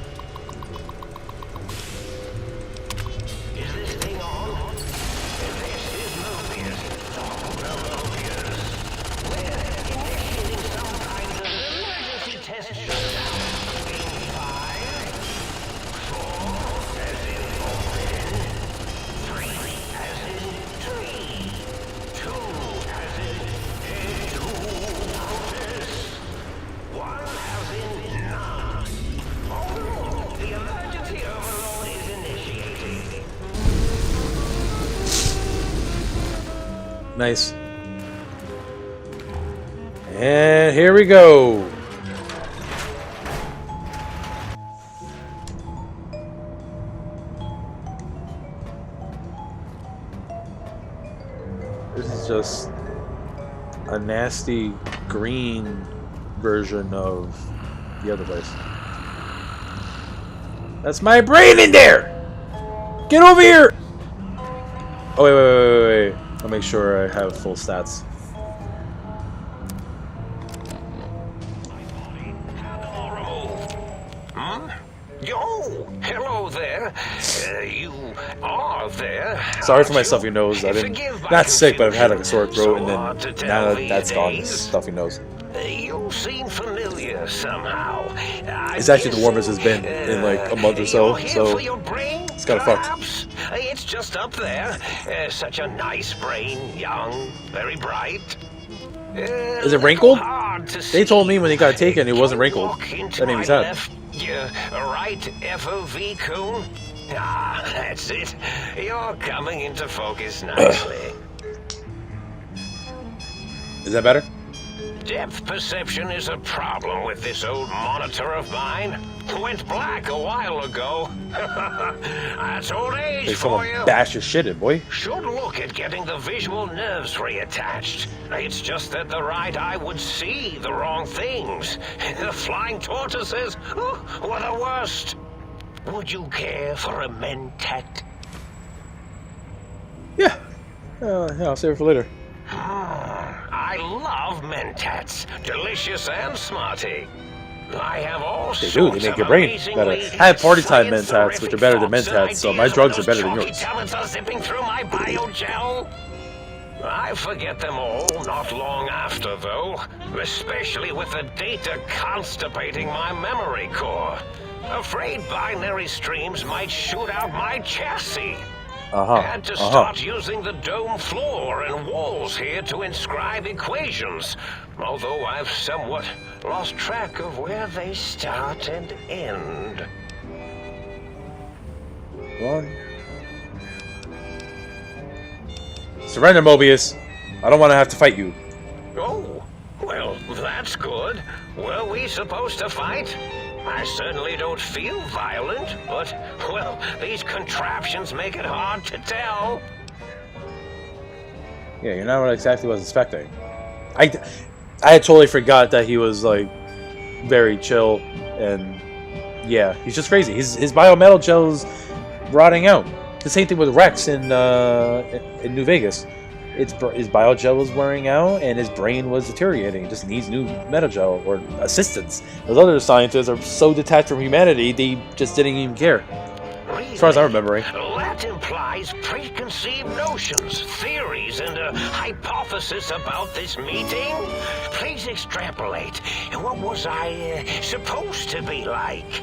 Is this thing on? This is Mobius. Dr. Mobius. We're initiating some kind of emergency test shutdown. In 5, 4, as in open, 3, as in tree, 2, as in notice, 1, as in none. Overall, the emergency overload is initiated. Nice. And here we go. This is just a nasty green version of the other place. That's my brain in there! Get over here! Oh, wait. I'll make sure I have full stats. Handle removed. Yo, hello there. You are there. Sorry for my stuffy nose. I didn't. Forgive my Not sick, but I've had like a sore confusion. throat, and So hard to then tell now that these that's gone, days. stuffy nose. You seem familiar somehow. It's actually the warmest it's been in like a month or so, You're here so for your brain, it's kinda fucked. perhaps? It's just up there. Such a nice brain, young, very bright. Is it wrinkled? They told me when he got taken it wasn't wrinkled. That made me sad. Right, FOV coon? Ah, that's it. You're coming into focus nicely. Is that better? Depth perception is a problem with this old monitor of mine. Went black a while ago. That's old age Like for someone you. bash your shit in, boy. Should look at getting the visual nerves reattached. It's just that the right eye would see the wrong things. The flying tortoises were the worst. Would you care for a mentat? Yeah. Yeah, I'll save it for later. I love mentats. Delicious and smarty. I have all They do, sorts they make of your brain amazingly better. I have party time science mentats, which are better than horrific thoughts mentats, so and my ideas drugs when are better than those yours. chalky talents are zipping through my biogel. I forget them all not long after, though, especially with the data constipating my memory core. Afraid binary streams might shoot out my chassis. Had to start using the dome floor and walls here to inscribe equations, although I've somewhat lost track of where they start and end. One. Surrender, Mobius. I don't want to have to fight you. Oh, well, that's good. Were we supposed to fight? I certainly don't feel violent, but, well, these contraptions make it hard to tell. Yeah, you're not what exactly was expecting. I had totally forgot that he was like very chill, and yeah, he's just crazy. His biometal gel's rotting out. The same thing with Rex in New Vegas. His biogel was wearing out, and his brain was deteriorating. He just needs new metagel or assistance. Those other scientists are so detached from humanity, they just didn't even care. Really? As far as I'm remembering. That implies preconceived notions, theories, and a hypothesis about this meeting. Please extrapolate. What was I supposed to be like?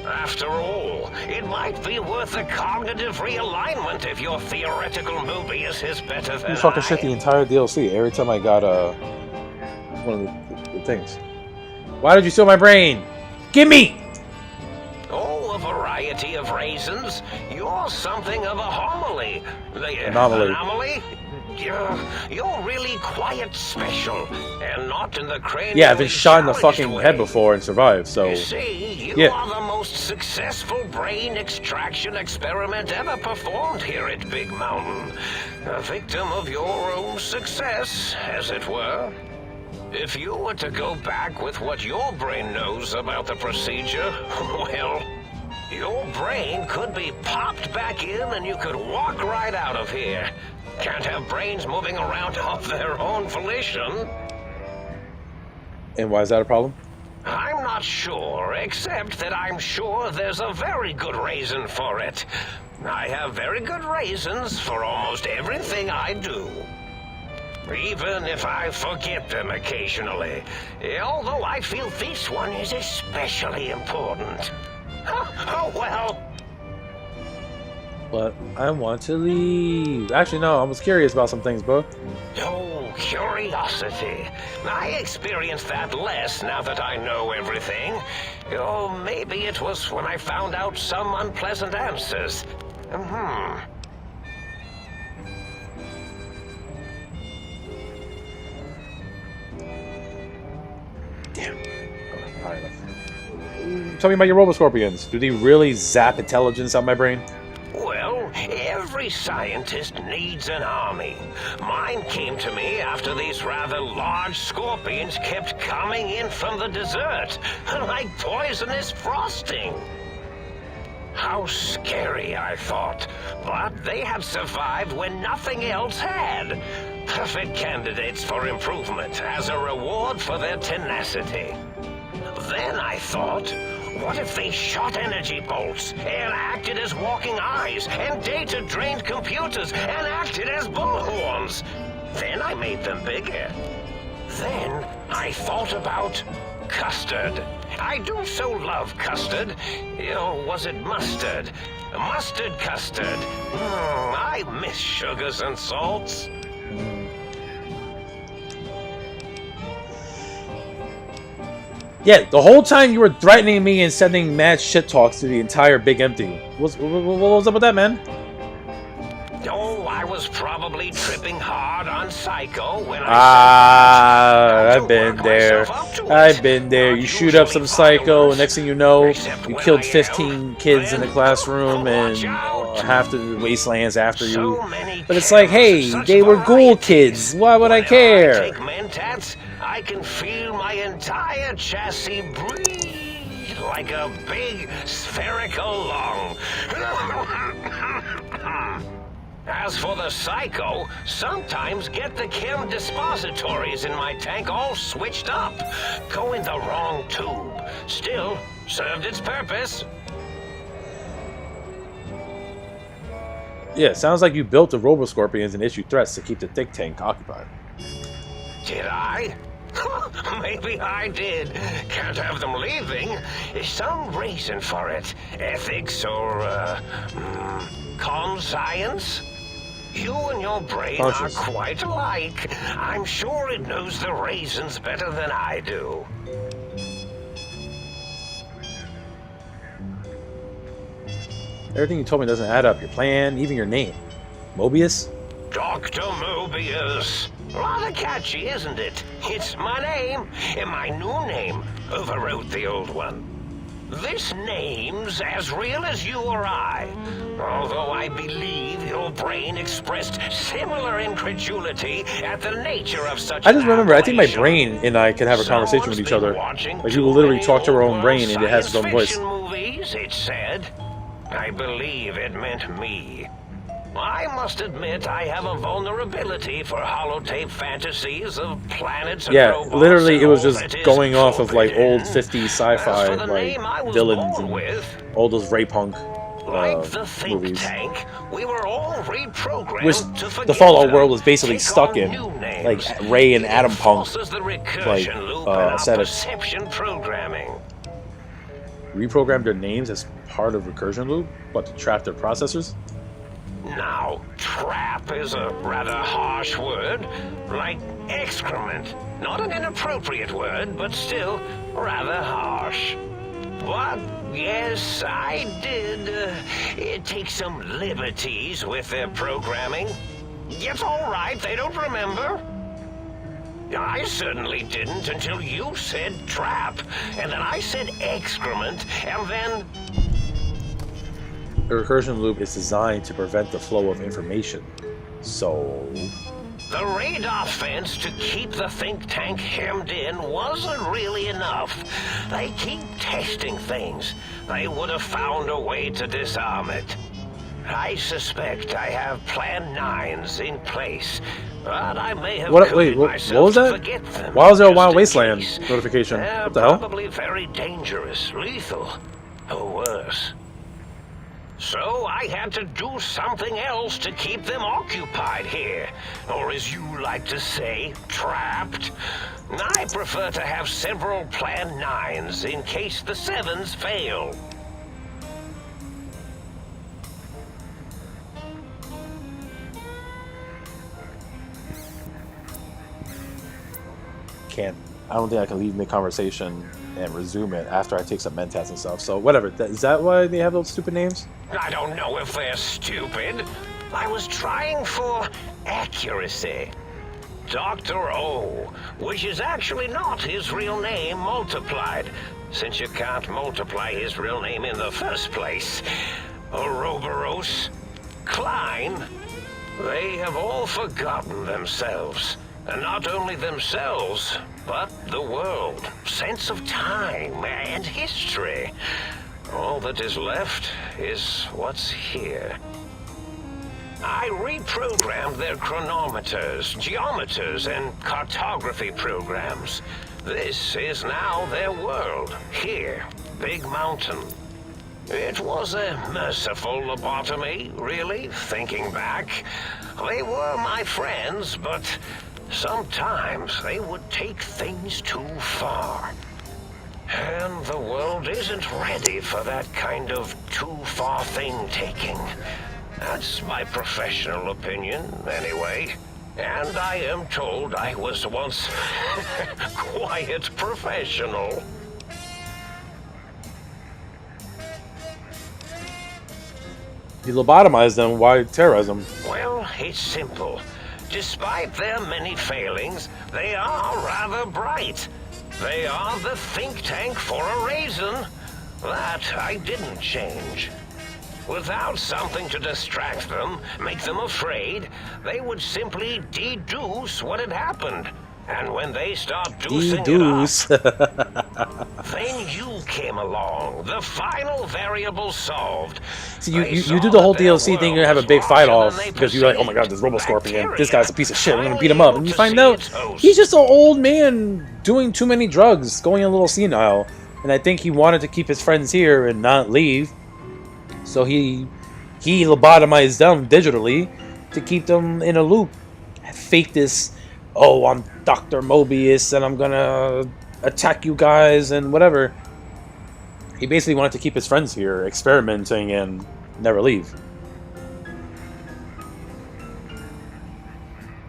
After all, it might be worth a cognitive realignment if your theoretical Mobius is better than You fucking I. shit the entire DLC every time I got one of the things. Why did you steal my brain? Gimme! Oh, a variety of raisins. You're something of a homily. Anomaly. You're really quite special, and not in the cranially Yeah, I've been shot in the challenged fucking way. head before and survived, so... You see, you Yeah. are the most successful brain extraction experiment ever performed here at Big Mountain. A victim of your own success, as it were. If you were to go back with what your brain knows about the procedure, well, your brain could be popped back in and you could walk right out of here. Can't have brains moving around of their own volition. And why is that a problem? I'm not sure, except that I'm sure there's a very good reason for it. I have very good reasons for almost everything I do. Even if I forget them occasionally. Although I feel this one is especially important. Oh well. But I want to leave. Actually, no, I was curious about some things, bro. Oh, curiosity. I experience that less now that I know everything. Oh, maybe it was when I found out some unpleasant answers. Damn. Alright, tell me about your Roboscorpions. Do they really zap intelligence out my brain? Well, every scientist needs an army. Mine came to me after these rather large scorpions kept coming in from the desert, like poisonous frosting. How scary, I thought. But they had survived when nothing else had. Perfect candidates for improvement as a reward for their tenacity. Then I thought, what if they shot energy bolts and acted as walking eyes and data-drained computers and acted as bullhorns? Then I made them bigger. Then I thought about custard. I do so love custard. Oh, was it mustard? Mustard custard. I miss sugars and salts. Yeah, the whole time you were threatening me and sending mad shit talks to the entire Big Empty. What was up with that, man? Oh, I was probably tripping hard on Psycho when I've been there. I've been there. You shoot up some Psycho, and next thing you know, you killed 15 kids in the classroom, and half the wasteland's after you. But it's like, hey, they were ghoul kids. Why would I care? I can feel my entire chassis breathe like a big spherical lung. As for the Psycho, sometimes get the chem dispositories in my tank all switched up. Go in the wrong tube. Still, served its purpose. Yeah, sounds like you built the Roboscorpions and issued threats to keep the think tank occupied. Did I? Maybe I did. Can't have them leaving. Some reason for it. Ethics or, conscience? You and your brain are quite alike. I'm sure it knows the reasons better than I do. Everything you told me doesn't add up. Your plan, even your name. Mobius? Dr. Mobius. Rather catchy, isn't it? It's my name, and my new name overwrote the old one. This name's as real as you or I. Although I believe your brain expressed similar incredulity at the nature of such. I just remember, I think my brain and I could have a conversation with each other. Like, we will literally talk to our own brain and it has its own voice. Movies, it said. I believe it meant me. I must admit I have a vulnerability for holotape fantasies of planets and robots. Yeah, literally it was just going off of like old 50s sci-fi like villains and all those Ray Punk the think movies. Tank, we were all reprogrammed Which to forget the Fallout them, world was basically take stuck on in. new names. Like Ray and Atom Punk, Forces the like recursion loop and our aesthetics. perception programming. Reprogrammed their names as part of recursion loop, but to trap their processors? Now, trap is a rather harsh word, like excrement. Not an inappropriate word, but still rather harsh. But, yes, I did take some liberties with their programming. It's all right, they don't remember. I certainly didn't until you said trap, and then I said excrement, and then... The recursion loop is designed to prevent the flow of information. So... The radar fence to keep the think tank hemmed in wasn't really enough. They keep testing things. They would have found a way to disarm it. I suspect I have Plan 9s in place, but I may have Wait, what was that? Why was there a Wild Wasteland notification? They're What the hell? probably very dangerous, lethal, or worse. So I had to do something else to keep them occupied here, or as you like to say, trapped. I prefer to have several Plan 9s in case the 7s fail. I don't think I can leave mid-conversation and resume it after I take some Mentats and stuff. So whatever. Is that why they have those stupid names? I don't know if they're stupid. I was trying for accuracy. Dr. O, which is actually not his real name multiplied, since you can't multiply his real name in the first place. Ouroboros, Klein, they have all forgotten themselves. And not only themselves, but the world, sense of time and history. All that is left is what's here. I reprogrammed their chronometers, geometers, and cartography programs. This is now their world, here, Big Mountain. It was a merciful lobotomy, really, thinking back. They were my friends, but sometimes they would take things too far. And the world isn't ready for that kind of too-far thing-taking. That's my professional opinion, anyway. And I am told I was once quiet professional. You lobotomized them, why terrorize them? Well, it's simple. Despite their many failings, they are rather bright. They are the think tank for a reason. That I didn't change. Without something to distract them, make them afraid, they would simply deduce what had happened. And when they start deucing Deduce. it up, then you came along. The final variable solved. See, you do the whole DLC thing, you're gonna have a big fight off because you're like, oh my god, this Robo-Scorpion, this guy's a piece of shit, we're gonna beat him up. And you find out he's just an old man doing too many drugs, going a little senile. And I think he wanted to keep his friends here and not leave. So he lobotomized them digitally to keep them in a loop. Fake this, oh, I'm Dr. Mobius and I'm gonna attack you guys and whatever. He basically wanted to keep his friends here, experimenting and never leave.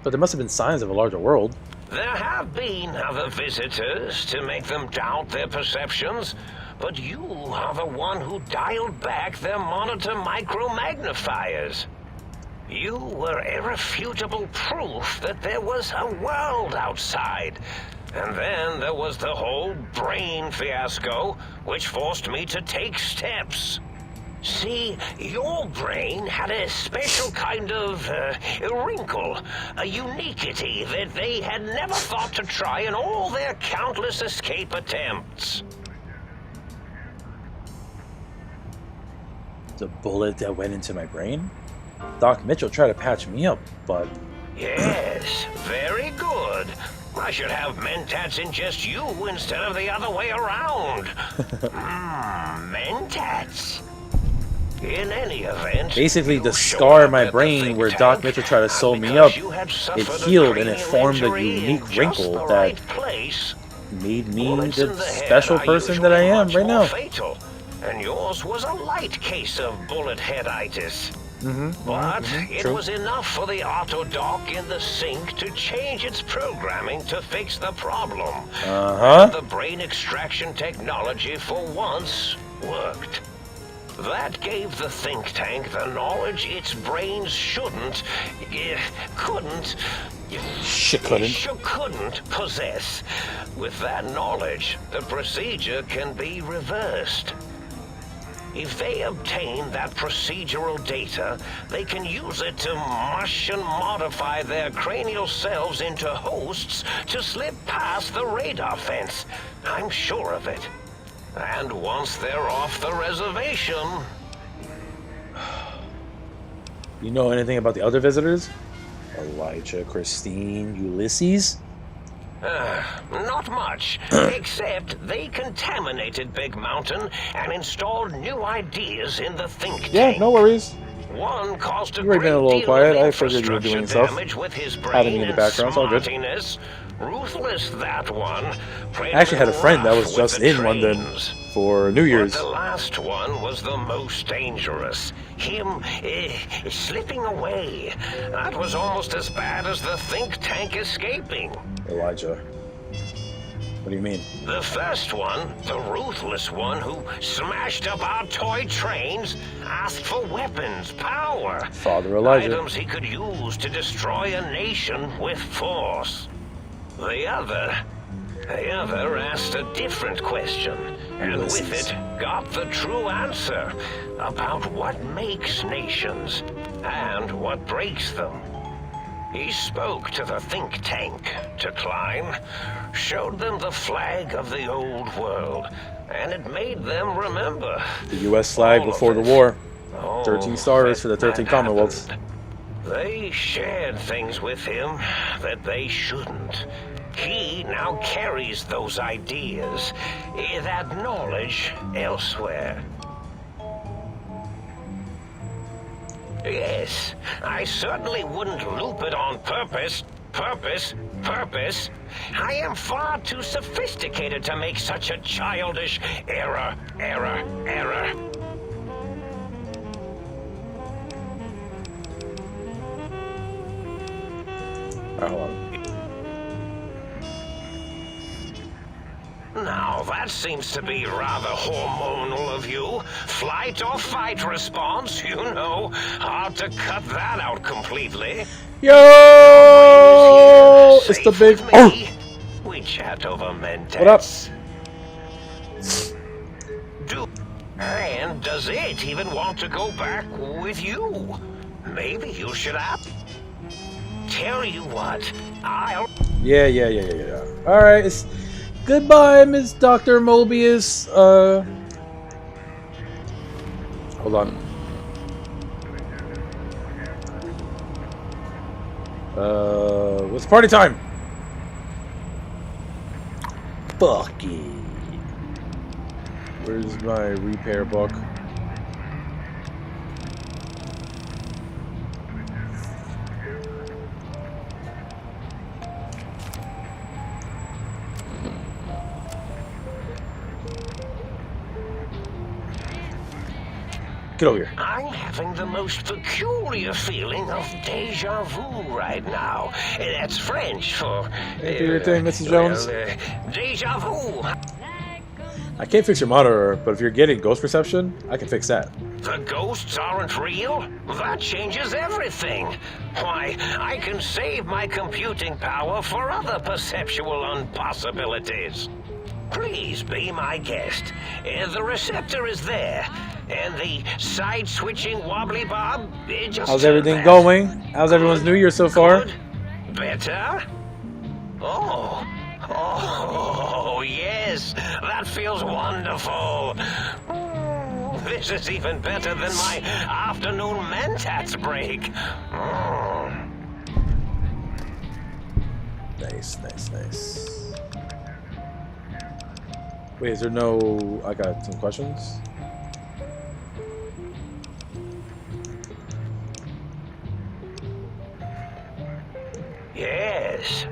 But there must have been signs of a larger world. There have been other visitors to make them doubt their perceptions, but you are the one who dialed back their monitor micromagnifiers. You were irrefutable proof that there was a world outside. And then there was the whole brain fiasco, which forced me to take steps. See, your brain had a special kind of wrinkle, a uniquity that they had never thought to try in all their countless escape attempts. The bullet that went into my brain? Doc Mitchell tried to patch me up, but... Yes, very good. I should have Mentats in just you instead of the other way around. Mentats. In any event, basically, the scar in my brain where Doc Mitchell tried to sew me up, it healed and it formed a unique wrinkle that made me the special person that I am right now. Fatal, and yours was a light case of bullet headitis. But it was enough for the Autodoc in the sink to change its programming to fix the problem. And the brain extraction technology for once worked. That gave the think tank the knowledge its brains couldn't possess. With that knowledge, the procedure can be reversed. If they obtain that procedural data, they can use it to mush and modify their cranial selves into hosts to slip past the radar fence. I'm sure of it. And once they're off the reservation... You know anything about the other visitors? Elijah, Christine, Ulysses? Not much, except they contaminated Big Mountain and installed new ideas in the think tank. Yeah, no worries. One caused a You were great being a little deal quiet. of I figured you were doing infrastructure stuff. damage with his brain Having me in the and background, it's all good. smartiness. Ruthless, that one. I actually had a friend that was just in London for New Year's. But the last one was the most dangerous. Him slipping away. That was almost as bad as the think tank escaping. Elijah. What do you mean? The first one, the ruthless one who smashed up our toy trains, asked for weapons, power. Father Elijah. Items he could use to destroy a nation with force. The other asked a different question, and with it got the true answer about what makes nations and what breaks them. He spoke to the think tank, to Klein, showed them the flag of the old world, and it made them remember. The U.S. flag all before of the it. war. All 13 stars for the 13 that Commonwealths. happened. They shared things with him that they shouldn't. He now carries those ideas, that knowledge, elsewhere. Yes, I certainly wouldn't loop it on purpose. Purpose. I am far too sophisticated to make such a childish error. Alright, hold on. Now, that seems to be rather hormonal of you. Flight or fight response, you know. Hard to cut that out completely. Yo! It's the Safe big... with Oh! me. We chat over Mentats. What up? And does it even want to go back with you? Maybe you should ask. Tell you what, I'll... Yeah. Alright, it's... Goodbye, Miss Dr. Mobius. Hold on. What's party time? Bucky. Where's my repair book? Get over here. I'm having the most peculiar feeling of deja vu right now. That's French for... Hey, do your thing, Mrs. Jones. Deja vu. I can't fix your monitor, but if you're getting ghost perception, I can fix that. The ghosts aren't real? That changes everything. Why, I can save my computing power for other perceptual impossibilities. Please be my guest. The receptor is there. And the side-switching wobbly bob, just... How's everything going? How's everyone's New Year so far? Good. Better? Oh, yes. That feels wonderful. This is even better than my afternoon Mentats break. Nice. Wait, is there no... I got some questions. Yes.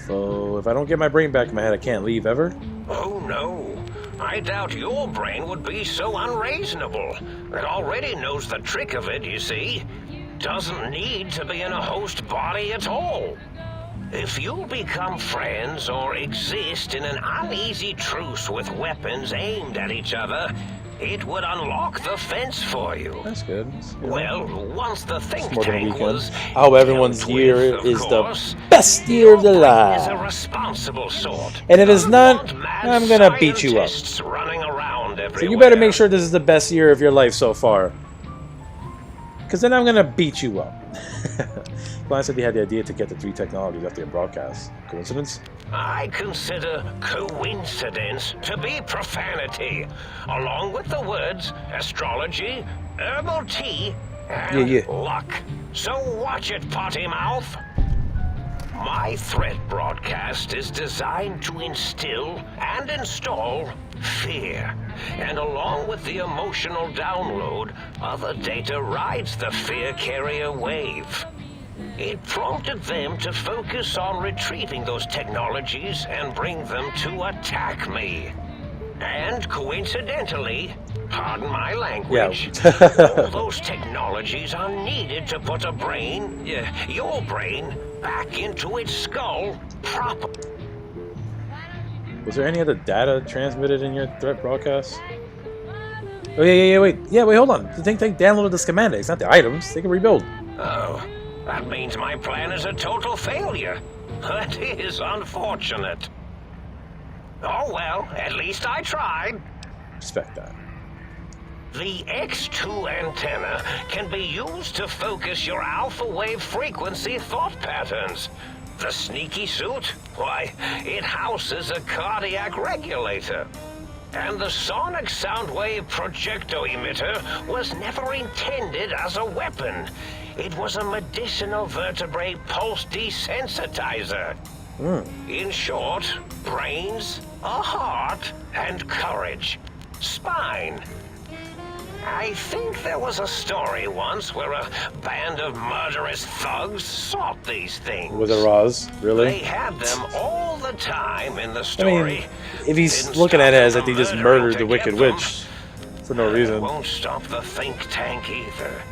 So, if I don't get my brain back in my head, I can't leave ever? Oh, no. I doubt your brain would be so unreasonable. It already knows the trick of it, you see. Doesn't need to be in a host body at all. If you become friends or exist in an uneasy truce with weapons aimed at each other, It would unlock the fence for you. That's good. Well, once the think More than a tank weekend. was I hope everyone's dealt year with, is of the course, best year of their your brain is a life. responsible sort. And if it's Doesn't not, want mad I'm gonna beat you up. scientists running around So everywhere. you better make sure this is the best year of your life so far. Because then I'm gonna beat you up. Glenn said he had the idea to get the 3 technologies after a broadcast. Coincidence? I consider coincidence to be profanity, along with the words astrology, herbal tea, and Yeah. luck. So watch it, potty mouth. My threat broadcast is designed to instill and install fear. And along with the emotional download, other data rides the fear carrier wave. It prompted them to focus on retrieving those technologies and bring them to attack me. And coincidentally, pardon my language, all those technologies are needed to put a brain, your brain, back into its skull proper. Was there any other data transmitted in your threat broadcast? Oh, wait, hold on. The think tank downloaded the schematics, not the items. They can rebuild. Oh, that means my plan is a total failure. That is unfortunate. Oh well, at least I tried. Respect that. The X2 antenna can be used to focus your alpha wave frequency thought patterns. The sneaky suit? Why, it houses a cardiac regulator. And the sonic sound wave projecto emitter was never intended as a weapon. It was a medicinal vertebrate pulse desensitizer. In short, brains, a heart, and courage. Spine. I think there was a story once where a band of murderous thugs sought these things. Was it Roz? Really? They had them all the time in the I story. mean, if he's Didn't looking stop at it as them if he just murdering murdered to the Wicked get them. Witch for no It reason. won't stop the think tank either.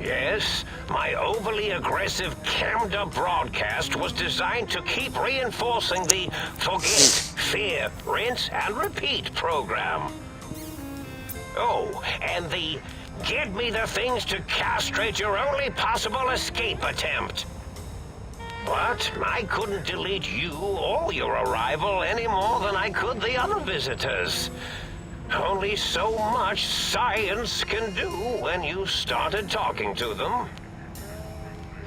Yes, my overly aggressive cammed-up broadcast was designed to keep reinforcing the forget, fear, rinse, and repeat program. Oh, and the get me the things to castrate your only possible escape attempt. But I couldn't delete you or your arrival any more than I could the other visitors. Only so much science can do when you started talking to them.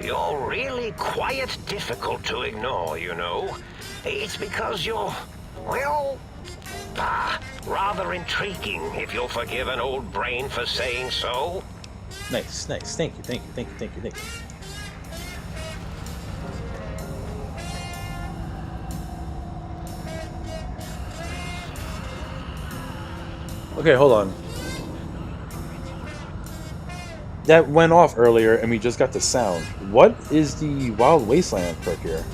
You're really quite difficult to ignore, you know. It's because you're, well, rather intriguing, if you'll forgive an old brain for saying so. Nice. Thank you. Okay, hold on. That went off earlier and we just got the sound. What is the Wild Wasteland perk here?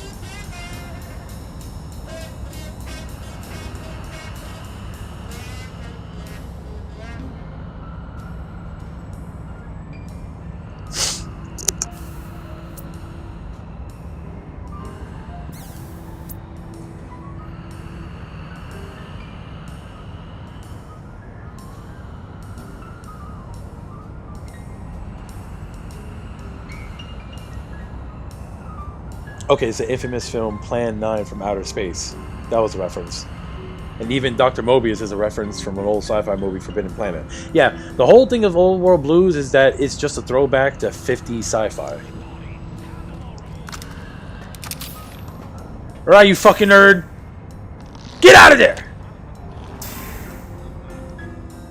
Okay, it's the infamous film Plan 9 from Outer Space. That was a reference. And even Dr. Mobius is a reference from an old sci-fi movie, Forbidden Planet. Yeah, the whole thing of Old World Blues is that it's just a throwback to 50s sci-fi. Alright, you fucking nerd! Get out of there!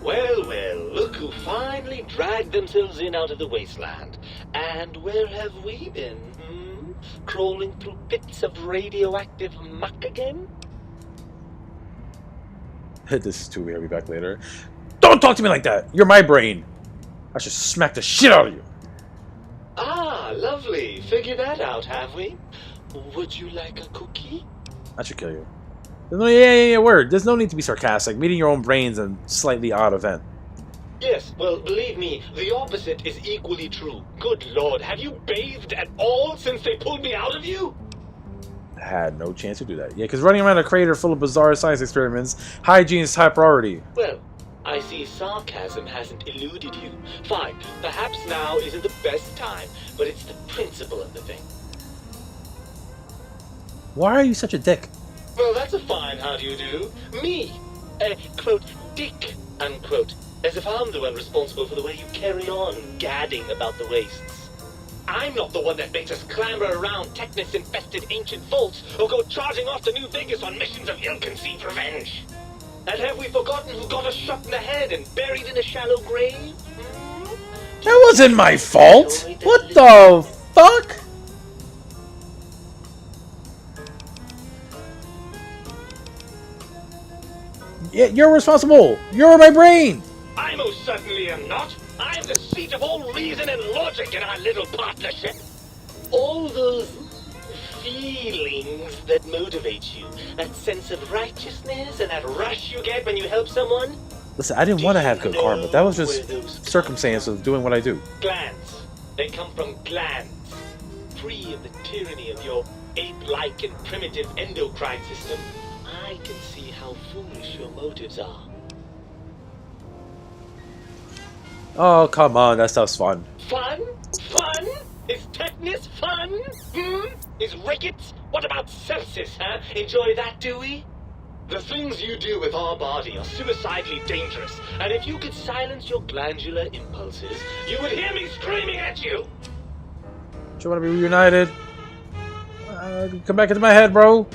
Well, look who finally dragged themselves in out of the wasteland. And where have we been, Crawling through bits of radioactive muck again? This is too weird. I'll be back later. Don't talk to me like that! You're my brain! I should smack the shit out of you! Ah, lovely. Figured that out, have we? Would you like a cookie? I should kill you. There's no, yeah, word. There's no need to be sarcastic. Meeting your own brain's a slightly odd event. Yes, well, believe me, the opposite is equally true. Good Lord, have you bathed at all since they pulled me out of you? had no chance to do that. Yeah, because running around a crater full of bizarre science experiments, hygiene is top priority. Well, I see sarcasm hasn't eluded you. Fine, perhaps now isn't the best time, but it's the principle of the thing. Why are you such a dick? Well, that's a fine how do you do. Me, a, quote, dick, unquote, as if I'm the one responsible for the way you carry on gadding about the wastes. I'm not the one that makes us clamber around Technus-infested ancient vaults or go charging off to New Vegas on missions of ill-conceived revenge. And have we forgotten who got us shot in the head and buried in a shallow grave? Hmm? That wasn't my fault! What the fuck? Yeah, you're responsible! You're my brain! I most certainly am not. I am the seat of all reason and logic in our little partnership. All those feelings that motivate you, that sense of righteousness and that rush you get when you help someone. Listen, I didn't want to have good karma. That was Where just those circumstance of doing what I do. glands. They come from glands. Free of the tyranny of your ape-like and primitive endocrine system. I can see how foolish your motives are. Oh, come on, that stuff's fun. Fun? Fun? Is tetanus fun? Is rickets? What about sepsis, huh? Enjoy that, do we? The things you do with our body are suicidally dangerous, and if you could silence your glandular impulses, you would hear me screaming at you! Do you want to be reunited? Come back into my head, bro.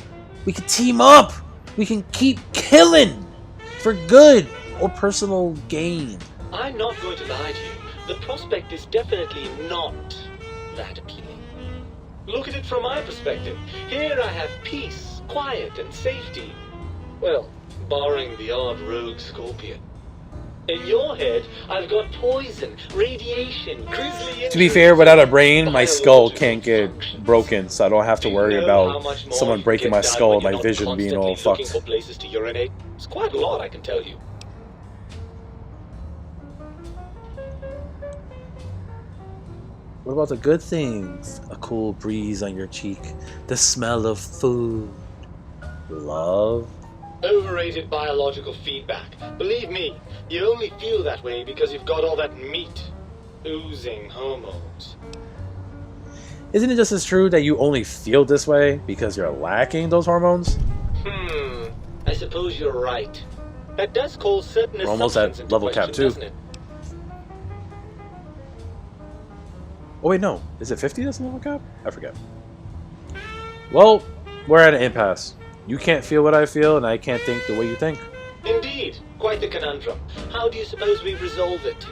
We can team up. We can keep killing for good or personal gain. I'm not going to lie to you. The prospect is definitely not that appealing. Look at it from my perspective. Here I have peace, quiet, and safety. Well, barring the odd rogue scorpion. In your head, I've got poison, radiation, grisly... To be fair, without a brain, my skull can't get broken, so I don't have to worry about someone breaking my skull and my vision being all fucked. For places to urinate. It's quite a lot, I can tell you. What about the good things? A cool breeze on your cheek, the smell of food, love. Overrated biological feedback. Believe me, you only feel that way because you've got all that meat. Oozing hormones. Isn't it just as true that you only feel this way because you're lacking those hormones? I suppose you're right. That does call certain We're almost at assumptions into level cap question, 2. doesn't it? Oh wait, no. Is it 50 that's the level cap? I forget. Well, we're at an impasse. You can't feel what I feel, and I can't think the way you think. Indeed. Quite the conundrum. How do you suppose we resolve it?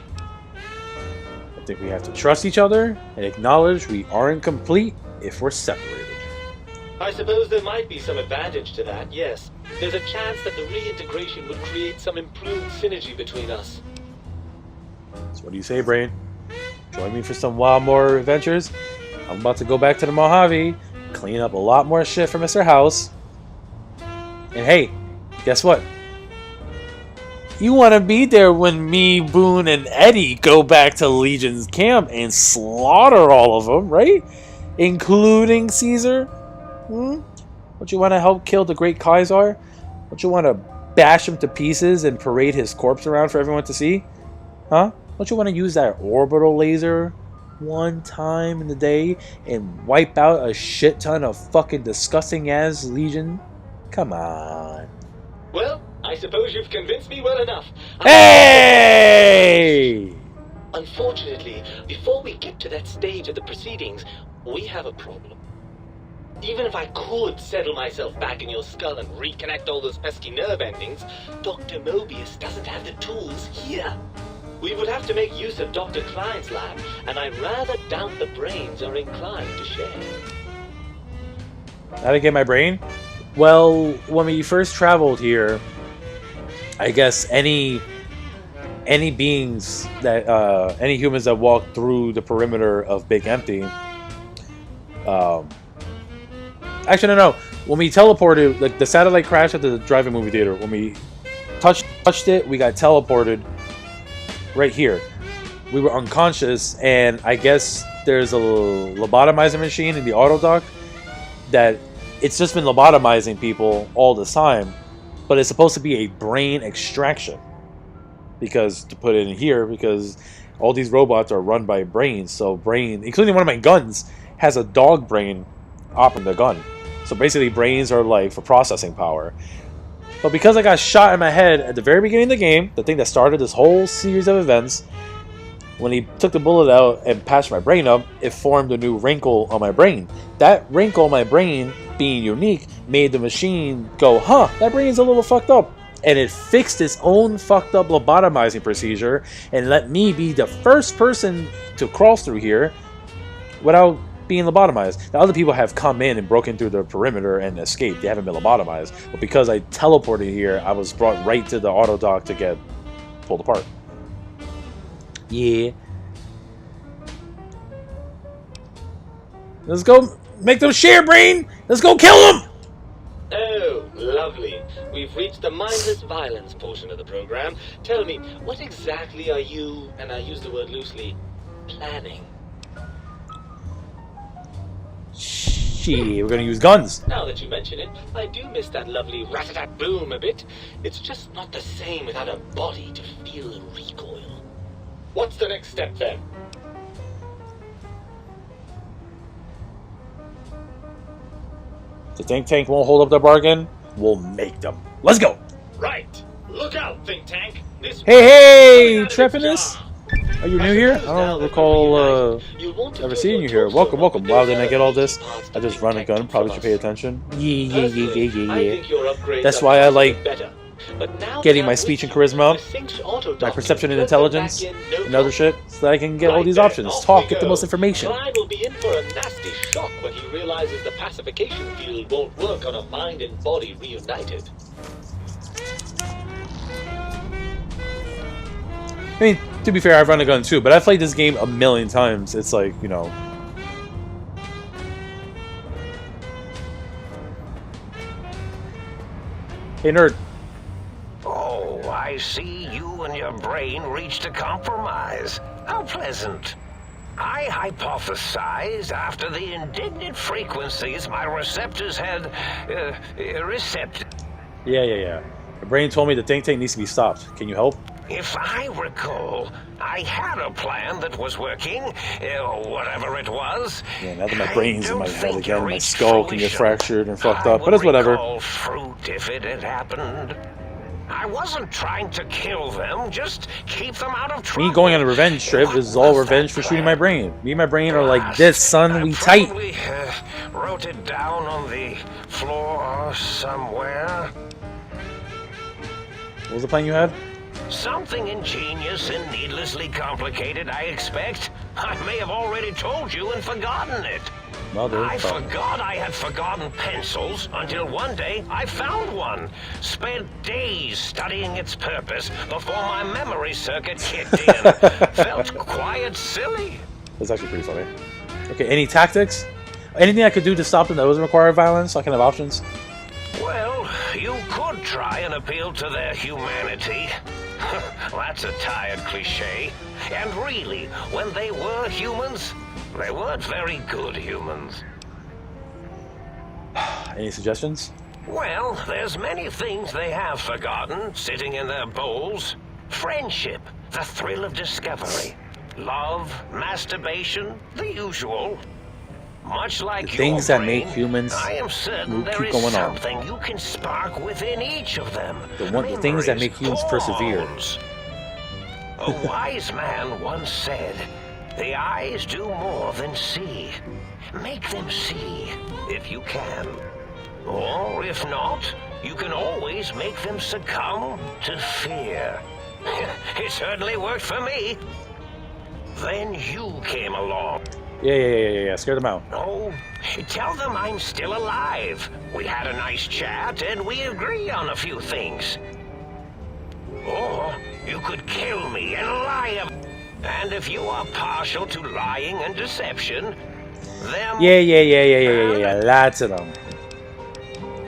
I think we have to trust each other and acknowledge we aren't complete if we're separated. I suppose there might be some advantage to that, yes. There's a chance that the reintegration would create some improved synergy between us. So what do you say, Brain? Join me for some wild more adventures? I'm about to go back to the Mojave, clean up a lot more shit for Mr. House. And hey, guess what? You want to be there when me, Boone, and Eddie go back to Legion's camp and slaughter all of them, right? Including Caesar? Don't you want to help kill the great Kaiser? Don't you want to bash him to pieces and parade his corpse around for everyone to see? Huh? Don't you want to use that orbital laser one time in the day and wipe out a shit ton of fucking disgusting ass Legion? Come on. Well, I suppose you've convinced me well enough. Hey! Unfortunately, before we get to that stage of the proceedings, we have a problem. Even if I could settle myself back in your skull and reconnect all those pesky nerve endings, Dr. Mobius doesn't have the tools here. We would have to make use of Dr. Klein's lab, and I rather doubt the brains are inclined to share. How to get my brain? Well, when we first traveled here, I guess any beings that any humans that walked through the perimeter of Big Empty. Actually, no. When we teleported, like the satellite crashed at the drive-in movie theater. When we touched it, we got teleported right here. We were unconscious, and I guess there's a lobotomizer machine in the auto dock that it's just been lobotomizing people all this time, but it's supposed to be a brain extraction. Because, to put it in here, because all these robots are run by brains, so brain, including one of my guns, has a dog brain operating the gun. So basically brains are like for processing power. But because I got shot in my head at the very beginning of the game, the thing that started this whole series of events, when he took the bullet out and patched my brain up, it formed a new wrinkle on my brain. That wrinkle on my brain, being unique, made the machine go, huh, that brain's a little fucked up. And it fixed its own fucked up lobotomizing procedure and let me be the first person to cross through here without being lobotomized. The other people have come in and broken through the perimeter and escaped. They haven't been lobotomized. But because I teleported here, I was brought right to the auto dock to get pulled apart. Yeah. Let's go make them share, brain! Let's go kill them! Oh, lovely. We've reached the mindless violence portion of the program. Tell me, what exactly are you, and I use the word loosely, planning? Shit, we're gonna use guns. Now that you mention it, I do miss that lovely rat-a-tat-boom a bit. It's just not the same without a body to feel the recoil. What's the next step then? The think tank won't hold up the bargain. We'll make them. Let's go. Right. Look out, think tank. This Hey, Trepidus. Are you new here? I don't recall ever seeing you here. Welcome, welcome. Wow, didn't I get all this? I just run a gun. Probably should pay attention. Yeah. That's why I like getting my speech and charisma up, my perception and intelligence, and other shit, so that I can get all these options. Talk, get the most information. Clyde will be in for a nasty shock when he realizes the pacification field won't work on a mind and body reunited. I mean, to be fair, I've run a gun too, but I've played this game a million times. It's like, you know... Hey, nerd. Oh, I see you and your brain reached a compromise. How pleasant. I hypothesized after the indignant frequencies my receptors had recepted. Yeah. The brain told me the think tank needs to be stopped. Can you help? If I recall, I had a plan that was working, whatever it was. Yeah, now that my brain's in my head think again, you my reached skull can get fruition. fractured and fucked I up, but it's would whatever. recall fruit if it had happened. I wasn't trying to kill them, just keep them out of trouble. Me going on a revenge trip is all revenge for shooting my brain. Me and my brain are like this, son, we tight. Probably wrote it down on the floor somewhere. What was the plan you had? Something ingenious and needlessly complicated, I expect. I may have already told you and forgotten it. I forgot I had forgotten pencils until one day I found one. Spent days studying its purpose before my memory circuit kicked in. Felt quite silly. That's actually pretty funny. Okay, any tactics? Anything I could do to stop them that doesn't require violence? So I can have options? Well, you could try and appeal to their humanity. That's a tired cliche. And really, when they were humans, they weren't very good humans. Any suggestions? Well, there's many things they have forgotten, sitting in their bowls. Friendship, the thrill of discovery. Love, masturbation, the usual. Much like The things that your make brain, humans I am certain there keep is going on. something you can spark within each of them. The things that make humans persevere. Pawns. A wise man once said, "The eyes do more than see. Make them see, if you can. Or if not, you can always make them succumb to fear." It certainly worked for me. Then you came along. Yeah. Scare them out. Oh, tell them I'm still alive. We had a nice chat and we agree on a few things. Or you could kill me and lie. And if you are partial to lying and deception, then... Yeah. Lots of them.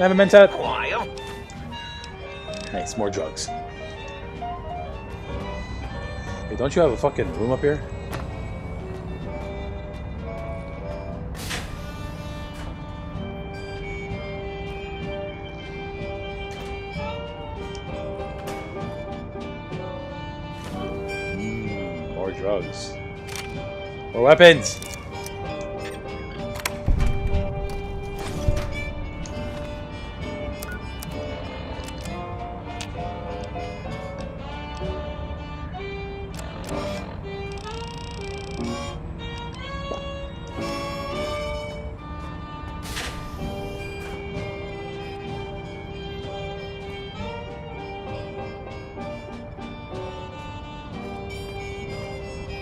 Have a mentat. Why, Nice, more drugs. Hey, don't you have a fucking room up here? Drugs. More weapons!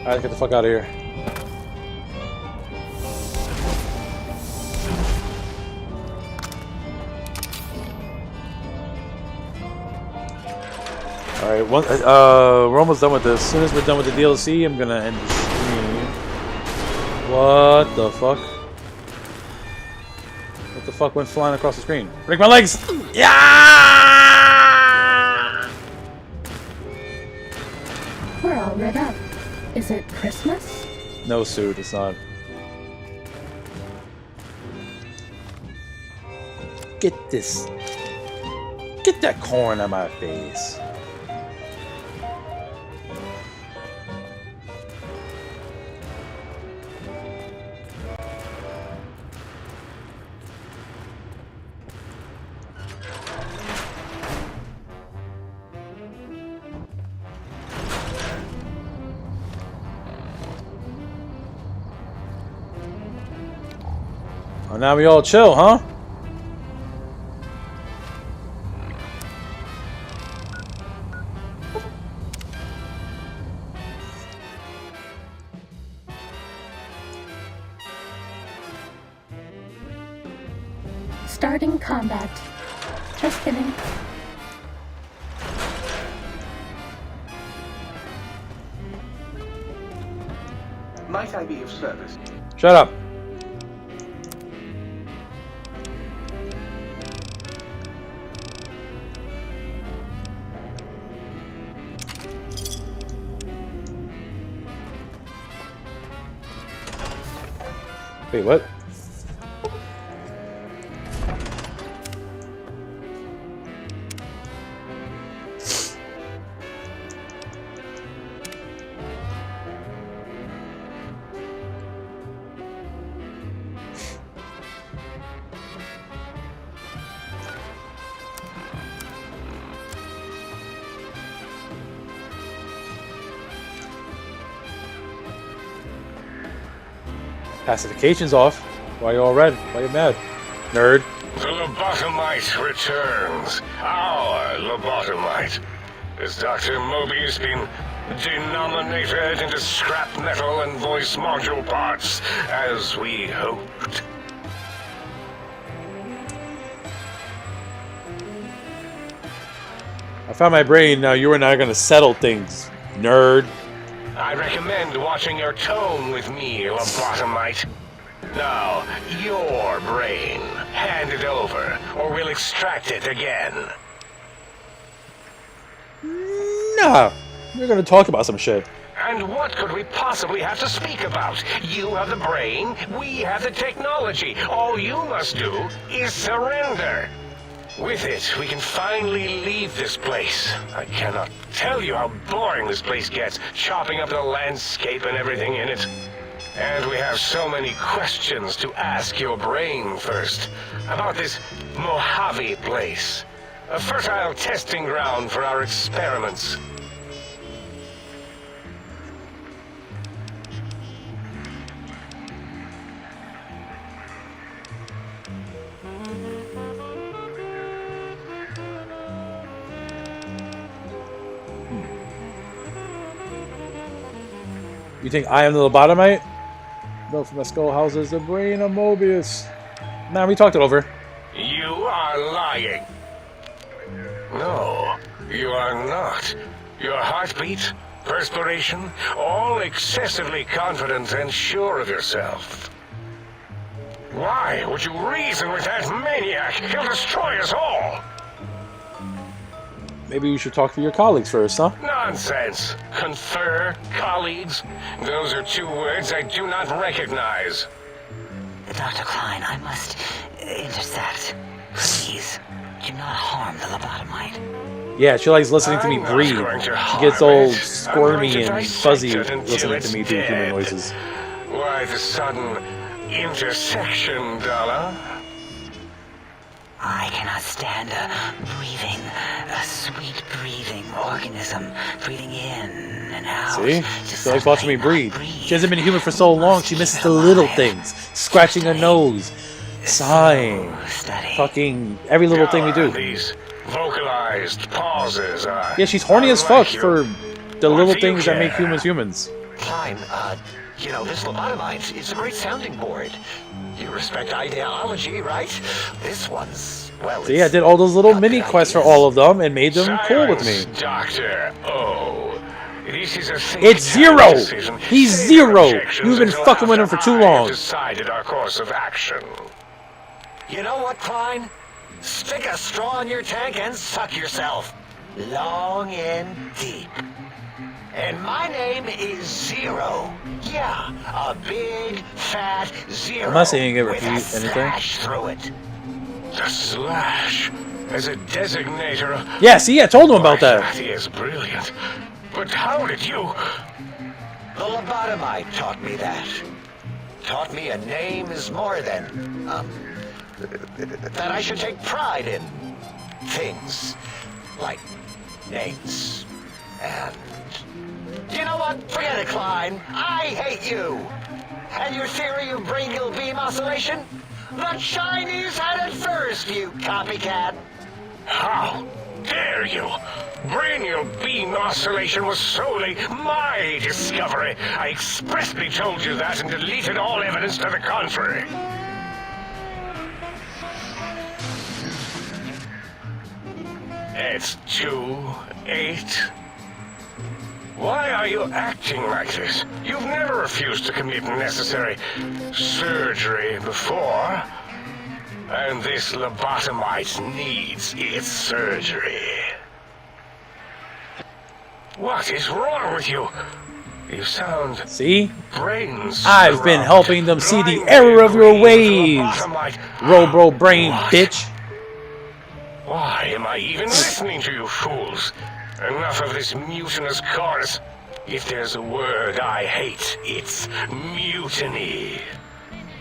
Alright, get the fuck out of here. Alright, we're almost done with this. As soon as we're done with the DLC, I'm gonna end the stream. What the fuck? What the fuck went flying across the screen? Break my legs! Yeah! We're all lit up. Is it Christmas? No, suit, it's not. Get this. Get that corn out of my face. Oh, now we all chill, huh? Starting combat. Just kidding. Might I be of service? Shut up. Wait, what? Pacification's off. Why you all red? Why you mad? Nerd. The lobotomite returns. Our lobotomite. Has Dr. Mobius been denominated into scrap metal and voice module parts, as we hoped? I found my brain. Now you and I are gonna settle things, nerd. I recommend watching your tone with me, lobotomite. Now, your brain. Hand it over, or we'll extract it again. Nah, we're gonna talk about some shit. And what could we possibly have to speak about? You have the brain, we have the technology. All you must do is surrender. With it, we can finally leave this place. I cannot tell you how boring this place gets, chopping up the landscape and everything in it. And we have so many questions to ask your brain first. About this Mojave place. A fertile testing ground for our experiments. You think I am the lobotomite? No, from the skull houses the brain of Mobius. Nah, we talked it over. You are lying. No, you are not. Your heartbeat, perspiration, all excessively confident and sure of yourself. Why would you reason with that maniac? He'll destroy us all! Maybe you should talk to your colleagues first, huh? Nonsense. Confer, colleagues. Those are two words I do not recognize. Dr. Klein, I must intercept. Please, do not harm the lobotomite. Yeah, she likes listening to me I'm not breathe. going to She harm gets all it. I'm squirmy going to and dissect fuzzy it until listening to it's me do human dead. noises. Why the sudden intersection, Dalla? I cannot stand a sweet breathing organism breathing in and out. See? Just She likes watching me suddenly breathe. not She hasn't been human for so long, she misses the little things. Scratching her nose, sighing, Steady. fucking every little thing we do. These vocalized pauses are... Yeah, she's horny as fuck unlike you. for the What little do you things that make care? humans humans. Klein, you know, this lobotomite is a great sounding board. You respect ideology, right? This one's, well, So yeah, I did all those little got mini good quests for ideas. all of them and made them cool with me. Silence, Doctor O. This is a It's Zero! decision. He's Save your Zero! objections You've been until fucking with him for after too I have long. decided our course of action. You know what, Klein? Stick a straw in your tank and suck yourself. Long and deep. And my name is Zero. Yeah, a big, fat zero. I'm not saying it with a repeat anything. slash through it. The slash as a designator of... Yeah, see, I told him about Why, that. That is brilliant. But how did you... The lobotomite taught me that. Taught me a name is more than, that I should take pride in things like names. And you know what? Forget it, Klein. I hate you. And your theory of brachial beam oscillation? The Chinese had it first, you copycat. How dare you? Brainial beam oscillation was solely my discovery. I expressly told you that and deleted all evidence to the contrary. It's 2-8. Why are you acting like this? You've never refused to commit necessary surgery before. And this lobotomite needs its surgery. What is wrong with you? You sound See? brains. I've been helping them see the error of your ways. Robo brain, bitch. Why am I even listening to you fools? Enough of this mutinous chorus. If there's a word I hate, it's mutiny.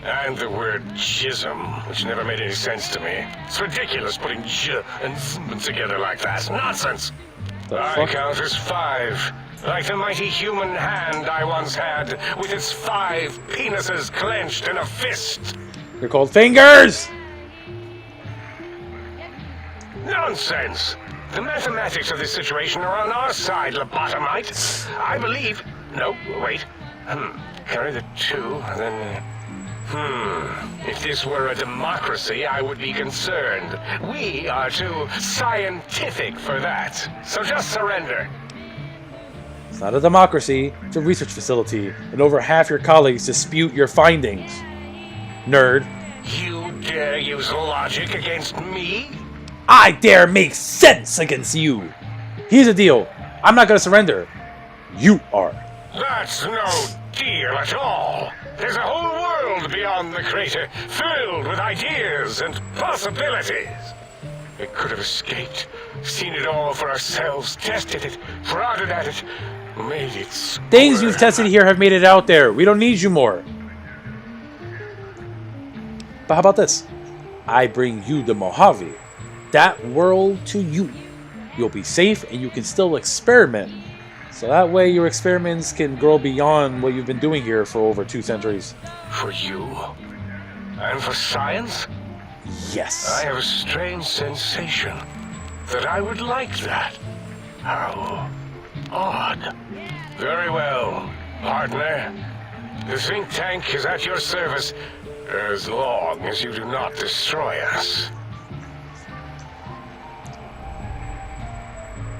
And the word jism, which never made any sense to me. It's ridiculous putting j and zm together like that. Nonsense. I fuck? count as 5. Like the mighty human hand I once had, with its 5 penises clenched in a fist. They're called fingers! Nonsense! The mathematics of this situation are on our side, lobotomite. I believe... No, wait. Carry the 2, then... If this were a democracy, I would be concerned. We are too scientific for that. So just surrender. It's not a democracy, it's a research facility, and over half your colleagues dispute your findings. Nerd. You dare use logic against me? I dare make sense against you! Here's the deal. I'm not gonna surrender. You are. That's no deal at all. There's a whole world beyond the crater, filled with ideas and possibilities. We could have escaped, seen it all for ourselves, tested it, prodded at it, made it squirm. Things you've tested here have made it out there. We don't need you more. But how about this? I bring you the Mojave. That world to you. You'll be safe and you can still experiment. So that way your experiments can grow beyond what you've been doing here for over 2 centuries. For you? And for science? Yes. I have a strange sensation that I would like that. How odd. Very well, partner. The think tank is at your service as long as you do not destroy us.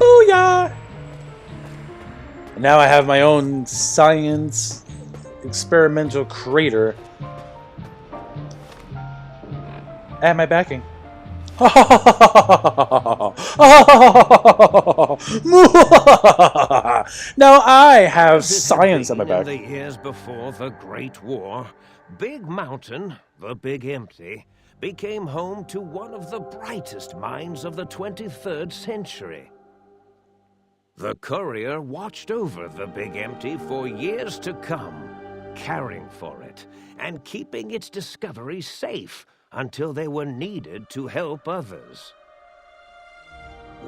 Booyah! Now I have my own science experimental crater at my backing. Now I have science at my back. In the years before the Great War, Big Mountain, the Big Empty, became home to one of the brightest minds of the 23rd century. The courier watched over the Big Empty for years to come, caring for it and keeping its discoveries safe until they were needed to help others.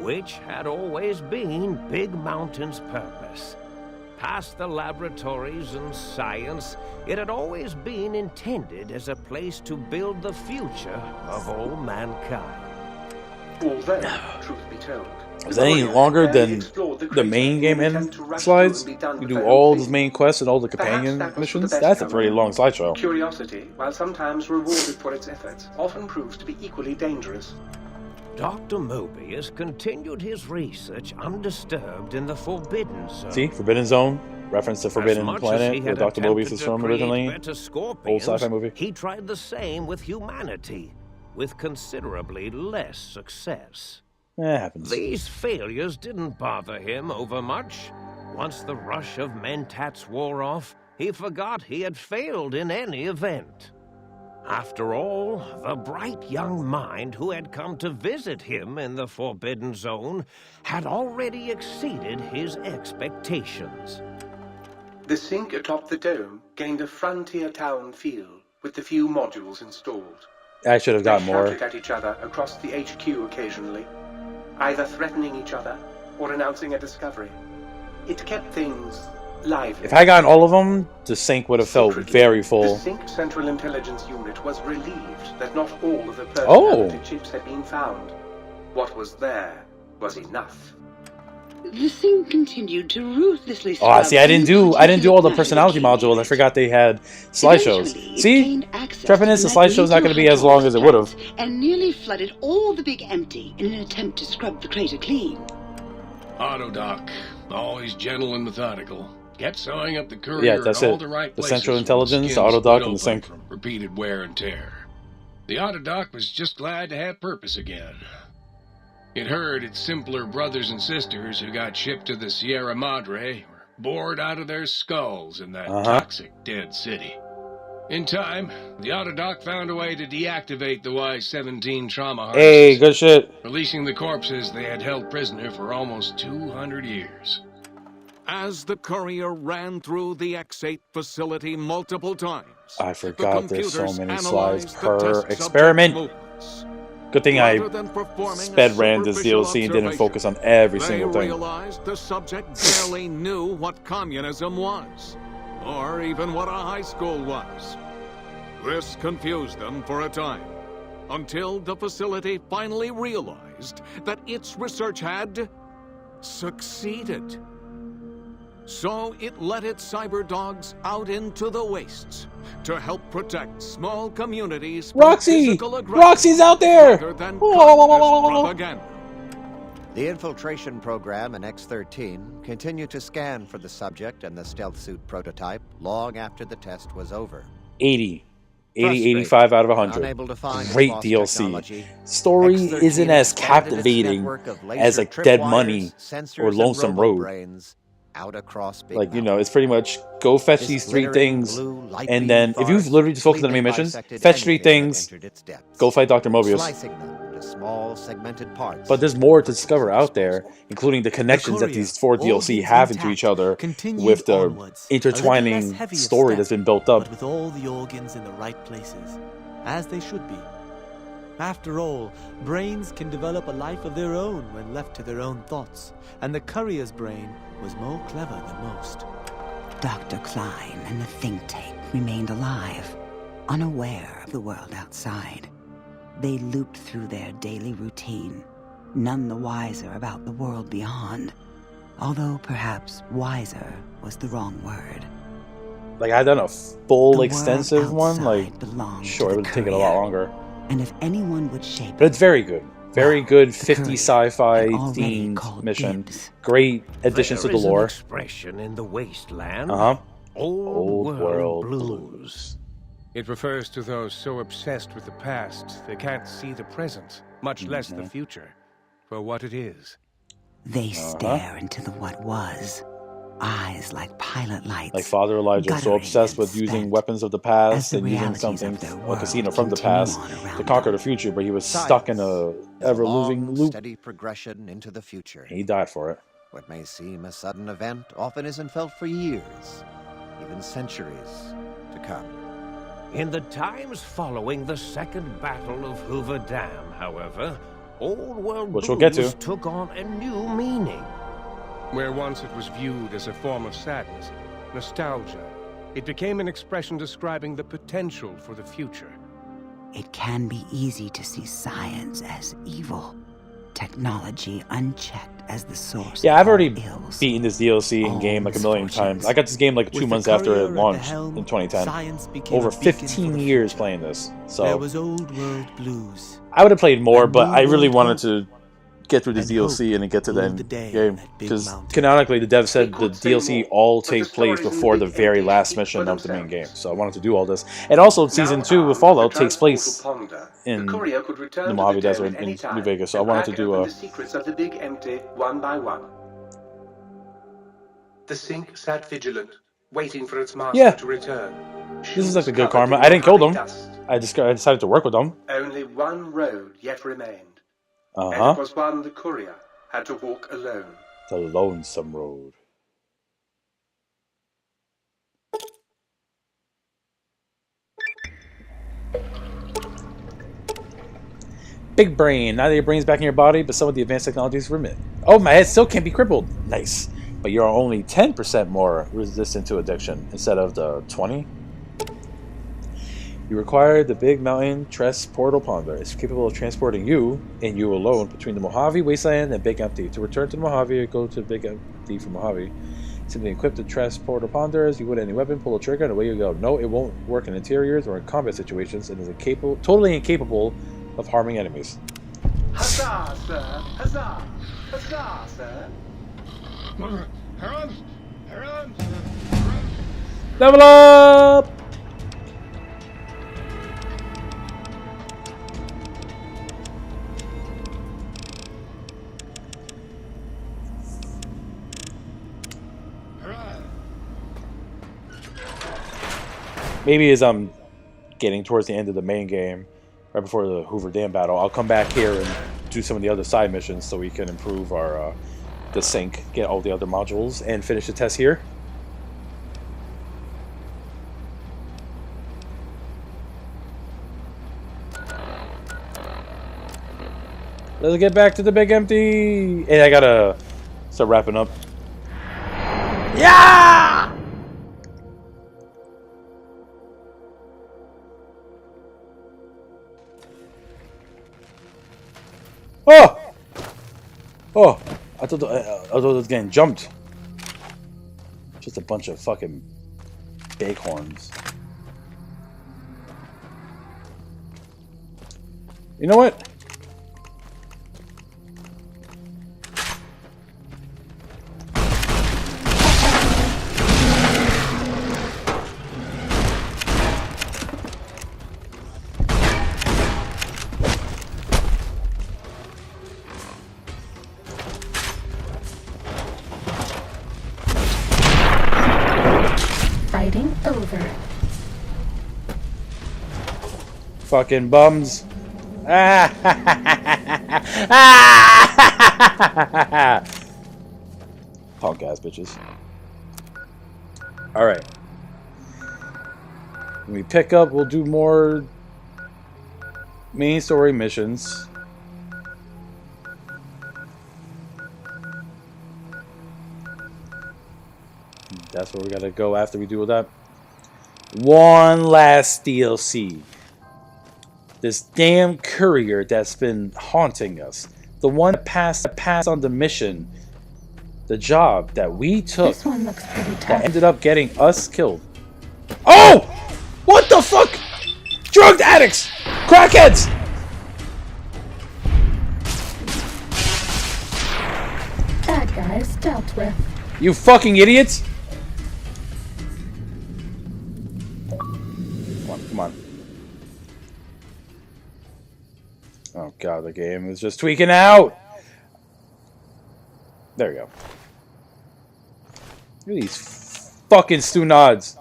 Which had always been Big Mountain's purpose. Past the laboratories and science, it had always been intended as a place to build the future of all mankind. Although, truth be told, Is that any longer than the main game end slides? You do all the main quests and all the companion missions? That's a pretty long slideshow. Curiosity, while sometimes rewarded for its efforts, often proves to be equally dangerous. Dr. Mobius continued his research undisturbed in the Forbidden Zone. See, Forbidden Zone, reference to Forbidden Planet, where Dr. Mobius is from originally. Old sci-fi movie. He tried the same with humanity, with considerably less success. It happens. These failures didn't bother him over much. Once the rush of mentats wore off, he forgot he had failed in any event. After all, the bright young mind who had come to visit him in the Forbidden Zone had already exceeded his expectations. The sink atop the dome gained a frontier town feel, with the few modules installed. I should have got more. They shouted at each other across the HQ occasionally, either threatening each other or announcing a discovery. It kept things lively. If I gotten all of them, the sink would have felt very The full. Sync Central Intelligence Unit was relieved that not all of the personality chips had been found. What was there was enough. The thing continued to ruthlessly. Oh, see, I didn't do all the personality modules. I forgot they had slideshows. See, Trepannis, the slideshow's not going to be as long as it would have. And nearly flooded all the Big Empty in an attempt to scrub the crater clean. Autodoc, always gentle and methodical. Kept sewing up the courier Yeah, that's in all it. the right The places. Central when Intelligence, skins the Autodoc, split and the open Sync. from repeated wear and tear. The Autodoc was just glad to have purpose again. It heard its simpler brothers and sisters who got shipped to the Sierra Madre were bored out of their skulls in that toxic, dead city. In time, the Autodoc found a way to deactivate the Y-17 trauma harnesses, Hey, good shit. releasing the corpses they had held prisoner for almost 200 years. As the courier ran through the X8 facility multiple times, I forgot there's so computers many analyzed slides the per test experiment. subject's movements. Good thing I Rather than performing a sped ran this superficial DLC and didn't observation, focus on every they single thing. realized the subject barely knew what communism was, or even what a high school was. This confused them for a time, until the facility finally realized that its research had succeeded. So it let its cyber dogs out into the wastes to help protect small communities from Roxy! physical aggression Roxy's out there! rather than communist propaganda. The infiltration program in X-13 continued to scan for the subject and the stealth suit prototype long after the test was over. 80, 85 out of 100. Unable to find Great lost DLC. technology, Story X-13 isn't as expanded its captivating network of laser as like tripwires, Dead Money sensors, or and Lonesome Road. robo-brains out across Big Like, you know, it's pretty much go fetch This these three glittering things, blue, light and beam then if you farce literally just focus on the main completely missions, bisected fetch three anything that things, entered its depths, go fight Dr. Mobius. slicing them into small segmented parts. But there's more to discover out there, including the connections that these four DLC have into each other with the intertwining story that's been built up. But with all the organs in the right places, as they should be. After all, brains can develop a life of their own when left to their own thoughts, and the courier's brain was more clever than most. Dr. Klein and the think tank remained alive, unaware of the world outside. They looped through their daily routine, none the wiser about the world beyond, although perhaps wiser was the wrong word. Like, I've done a full The extensive world one, like, belonged sure, to it the would have taken a lot courier. longer. And if anyone would shape But it's very good. Very good 50 courier sci-fi had already themed called mission. dibs. Great additions to There the is an lore. expression in the wasteland. Old world blues. It refers to those so obsessed with the past they can't see the present, much less the future, for what it is. They stare into the what was, eyes like pilot lights. Like Father Elijah, so guttering obsessed and with using spent weapons of the past as the and using realities something, of their a world casino from the continue past, on to around conquer them. the future, but he was Science stuck in a is a ever-moving long, loop. steady progression into the future. He died for it. What may seem a sudden event often isn't felt for years, even centuries to come. In the times following the Second Battle of Hoover Dam, however, Old World Which we'll get blues to. took on a new meaning. Where once it was viewed as a form of sadness, nostalgia, it became an expression describing the potential for the future. It can be easy to see science as evil, technology unchecked as the source Yeah, of I've already all ills. beaten this DLC in all game like a million misfortunes. times. I got this game like 2 With the months after courier it at the launched helm, in 2010. science became Over a beacon for 15 the years future. playing this. There So was old world blues. I would have played more, and but new I really world wanted hope. to get through this And DLC hope and then get to the ruled end the day game. on that big Because mountain. canonically, the dev said He the could say DLC more, all but the take place stories in before the Big very Empty last speak mission for of the main game. themselves. So I wanted to do all this. And also, Season Now 2 with armed Fallout the takes place transportal ponder, in the courier could return the to Mojave the Desert dome at any in time New Vegas. So I and wanted to crack do open a... the secrets of the Big Empty one by one. The sink sat vigilant, waiting for its master Yeah. to return. This is like the Shoes good covered karma. in I didn't kill them. Mojave dust. I decided to work with them. Only one road yet remained, and Uh-huh. it was one the courier had to walk alone. The Lonesome Road. Big brain. Now that your brain's back in your body, but some of the advanced technologies remit. Oh, my head still can't be crippled. Nice. But you're only 10% more resistant to addiction instead of the 20. You require the Big Mountain Tress Portal Ponder. It's capable of transporting you, and you alone, between the Mojave Wasteland and Big Empty. To return to the Mojave, or go to Big Empty from Mojave. Simply equip the Tress Portal Ponder as you would any weapon, pull a trigger, and away you go. No, it won't work in interiors or in combat situations, and is totally incapable of harming enemies. Huzzah, sir! Huzzah! Huzzah, sir! Level up! Maybe as I'm getting towards the end of the main game, right before the Hoover Dam battle, I'll come back here and do some of the other side missions so we can improve our the sync, get all the other modules, and finish the test here. Let's get back to the Big Empty! And I gotta start wrapping up. Yeah! Oh! Oh! I thought I was getting jumped. Just a bunch of fucking bighorns. You know what? Fighting over. Fucking bums. Punk ass bitches. Alright. When we pick up, we'll do more main story missions. That's where we gotta go after we do that. One last DLC. This damn courier that's been haunting us. The one that passed on the mission. The job that we took. This one looks pretty tough. That ended up getting us killed. Oh! What the fuck? Drug addicts! Crackheads! Bad guys dealt with. You fucking idiots! Come on. Oh god, the game is just tweaking out! There we go. Look at these fucking Stu Nods.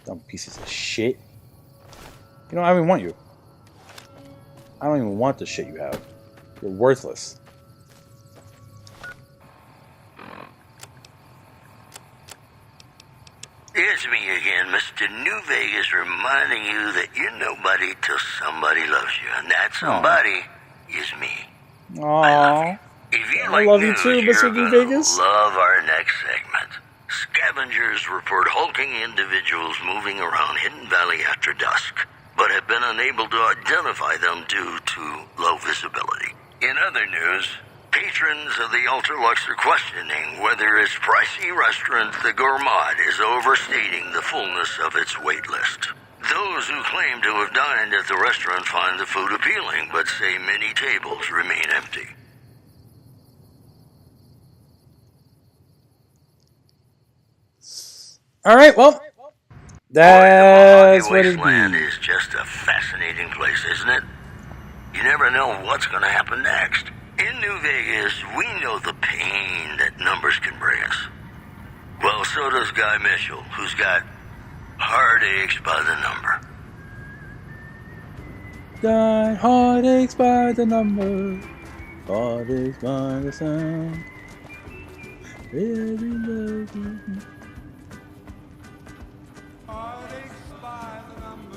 Dumb pieces of shit. You know, I don't even want you. I don't even want the shit you have. You're worthless. It's me again, Mr. New Vegas, reminding you that you're nobody till somebody loves you, and that somebody is me. Aww. If you I like love you news, too, you're Mr. New gonna Vegas. love our next segment. Scavengers report hulking individuals moving around Hidden Valley after dusk, but have been unable to identify them due to low visibility. In other news, patrons of the Ultralux are questioning whether its pricey restaurant, the Gourmand, is overstating the fullness of its wait list. Those who claim to have dined at the restaurant find the food appealing, but say many tables remain empty. Alright, well, that's what it Wasteland be. is just a fascinating place, isn't it? You never know what's going to happen next. In New Vegas, we know the pain that numbers can bring us. Well, so does Guy Mitchell, who's got heartaches by the number. Die, heartaches by the number, heartaches by the sound. Every love.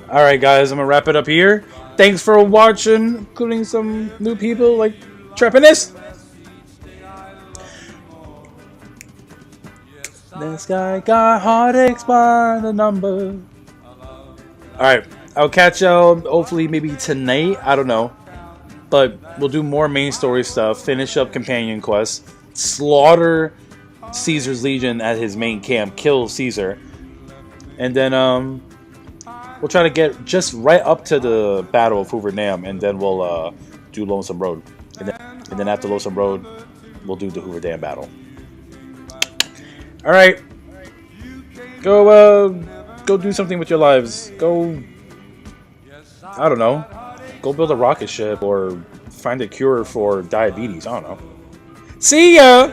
Alright guys, I'm gonna wrap it up here. Thanks for watching, including some new people like Trepinus. This guy got heartaches by the number. Alright, I'll catch y'all hopefully maybe tonight, I don't know. But we'll do more main story stuff, finish up companion quests, slaughter Caesar's Legion at his main camp, kill Caesar. And then we'll try to get just right up to the Battle of Hoover Dam, and then we'll do Lonesome Road. And then after Lonesome Road, we'll do the Hoover Dam battle. Alright. Go do something with your lives. Go, I don't know. Go build a rocket ship or find a cure for diabetes. I don't know. See ya!